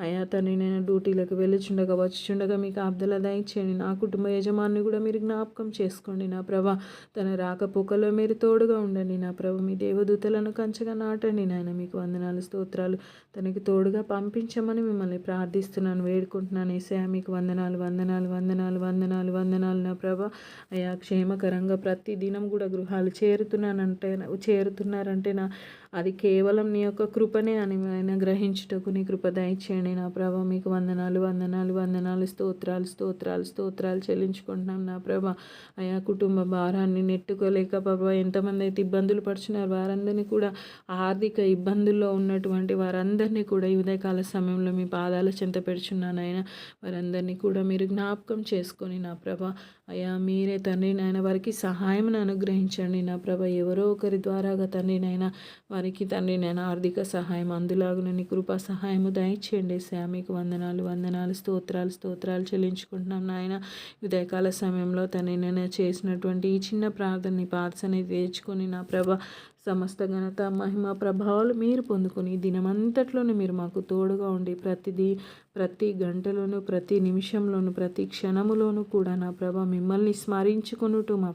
అయ్యా తండ్రినైనా డ్యూటీలకు వెళ్ళుచుండగా వచ్చుచుండగా మీకు ఆబ్దల దయచేయండి. నా కుటుంబ యజమాన్ని కూడా మీరు జ్ఞాపకం చేసుకోండి నా ప్రభ. తన రాకపోకలో మీరు తోడుగా ఉండండి నా ప్రభ. మీ దేవదూతలను కంచగా నాటండి నాయన. మీకు వందనాలు, స్తోత్రాలు. తనకి తోడుగా పంపించమని మిమ్మల్ని ప్రార్థిస్తున్నాను, వేడుకుంటున్నాను యేసయ్యా. మీకు వందనాలు వందనాలు వందనాలు వందనాలు వందనాలు నా ప్రభ. అయ్యా క్షేమకరంగా ప్రతి దినం కూడా గృహాలు చేరుతున్నారంటే నా అది కేవలం నీ యొక్క కృపనే అని ఆయన గ్రహించుటకు నీ కృప దయచేయండి నా ప్రభ. మీకు వందనాలు వందనాలు వందనాలు, స్తోత్రాలు స్తోత్రాలు స్తోత్రాలు చెల్లించుకుంటున్నాం నా ప్రభ. అయా కుటుంబ భారాన్ని నెట్టుకోలేక ప్రభా ఎంతమంది అయితే ఇబ్బందులు పడుచున్నారు వారందరినీ కూడా, ఆర్థిక ఇబ్బందుల్లో ఉన్నటువంటి వారందరినీ కూడా ఈ ఉదయకాల సమయంలో మీ పాదాల చెంత పెడుచున్నాను ఆయన. వారందరినీ కూడా మీరు జ్ఞాపకం చేసుకొని నా ప్రభ అయ్యా మీరే తండ్రి నాయన వారికి సహాయం అనుగ్రహించండి నా ప్రభ. ఎవరో ఒకరి ద్వారాగా తండ్రి నాయన వారికి తండ్రి నేను ఆర్థిక సహాయం అందులాగున నీ కృపా సహాయము దయచేయండి యేసయ్యా. మీకు వందనాలు వందనాలు, స్తోత్రాలు స్తోత్రాలు చెల్లించుకుంటున్నాం నాయన. ఉదయకాల సమయంలో తండ్రి నేను చేసినటువంటి ఈ చిన్న ప్రార్థన నీ పాదసన్ని తెచ్చుకొని నా ప్రభ సమస్త ఘనత మహిమ ప్రభావాలు మీరు పొందుకొని దినమంతట్లోనూ మీరు మాకు తోడుగా ఉండి ప్రతి గంటలోనూ ప్రతి నిమిషంలోనూ ప్రతి క్షణములోనూ కూడా నా ప్రభ మిమ్మల్ని స్మరించుకొనుటూ మా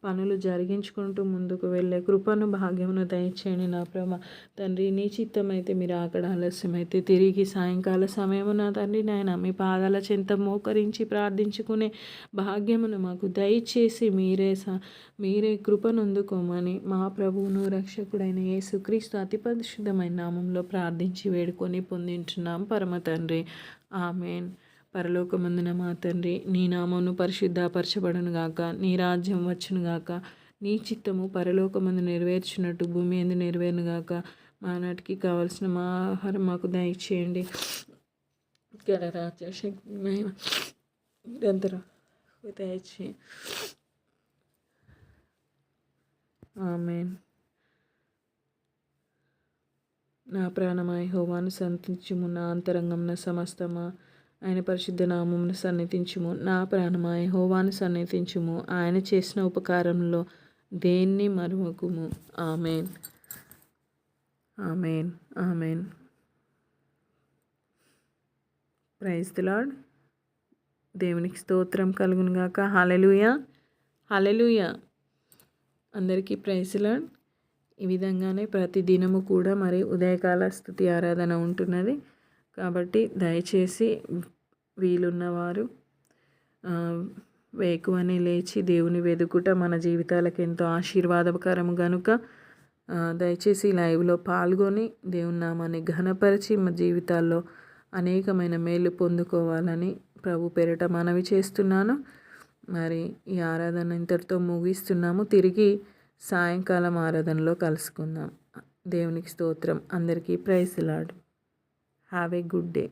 పనులు జరిగించుకుంటూ ముందుకు వెళ్ళే కృపను భాగ్యమును దయచేయండి నా ప్రభ. తండ్రి నీ చిత్తమైతే మీరు అక్కడ ఆలస్యమైతే తిరిగి సాయంకాల సమయమున తండ్రి నాయన మీ పాదాల చెంత మోకరించి ప్రార్థించుకునే భాగ్యమును మాకు దయచేసి మీరే కృపను అందుకోమని మా ప్రభువును రక్షకుడైన యేసుక్రీస్తు అతి పరిశుద్ధమైన నామంలో ప్రార్థించి వేడుకొని పొందింటున్నాం పరమ తండ్రి. ఆమేన్. పరలోకమందున మా తండ్రి నీ నామమును పరిశుద్ధపరచబడును గాక, నీ రాజ్యం వచ్చును గాక, నీ చిత్తము పరలోకమందు నెరవేర్చినట్టు భూమి యందు నెరవేరును గాక. మా నాటికి కావలసిన మా ఆహారం మాకు దయచేయండి. రాజ్యశక్తి నిరంతరం దయచేయండి. ఆమేన్. నా ప్రాణమా యెహోవాను సన్నిధించుము, నా అంతరంగమున సమస్తమా ఆయన పరిశుద్ధ నామమును సన్నిధించుము. నా ప్రాణమా యెహోవాను సన్నిధించుము, ఆయన చేసిన ఉపకారంలో దేన్ని మరువకుము. ఆమేన్ ఆమేన్ ఆమేన్. Praise the Lord. దేవునికి స్తోత్రం కలుగును గాక. హల్లెలూయా హల్లెలూయా. అందరికీ ప్రైజ్ ది లార్డ్. ఈ విధంగానే ప్రతి దినము కూడా మరి ఉదయకాల స్తుతి ఆరాధన ఉంటున్నది కాబట్టి దయచేసి వీలున్నవారు వేకువనే లేచి దేవుని వెదుకుట మన జీవితాలకు ఎంతో ఆశీర్వాదకరము కనుక దయచేసి లైవ్లో పాల్గొని దేవుని నామాన్ని ఘనపరిచి మా జీవితాల్లో అనేకమైన మేలు పొందుకోవాలని ప్రభు పేరిట మనవి చేస్తున్నాను. మరి ఈ ఆరాధన ఇంతటితో ముగిస్తున్నాము. తిరిగి సాయంకాలం ఆరాధనలో కలుసుకుందాం. దేవునికి స్తోత్రం. అందరికీ praise the lord. Have a good day.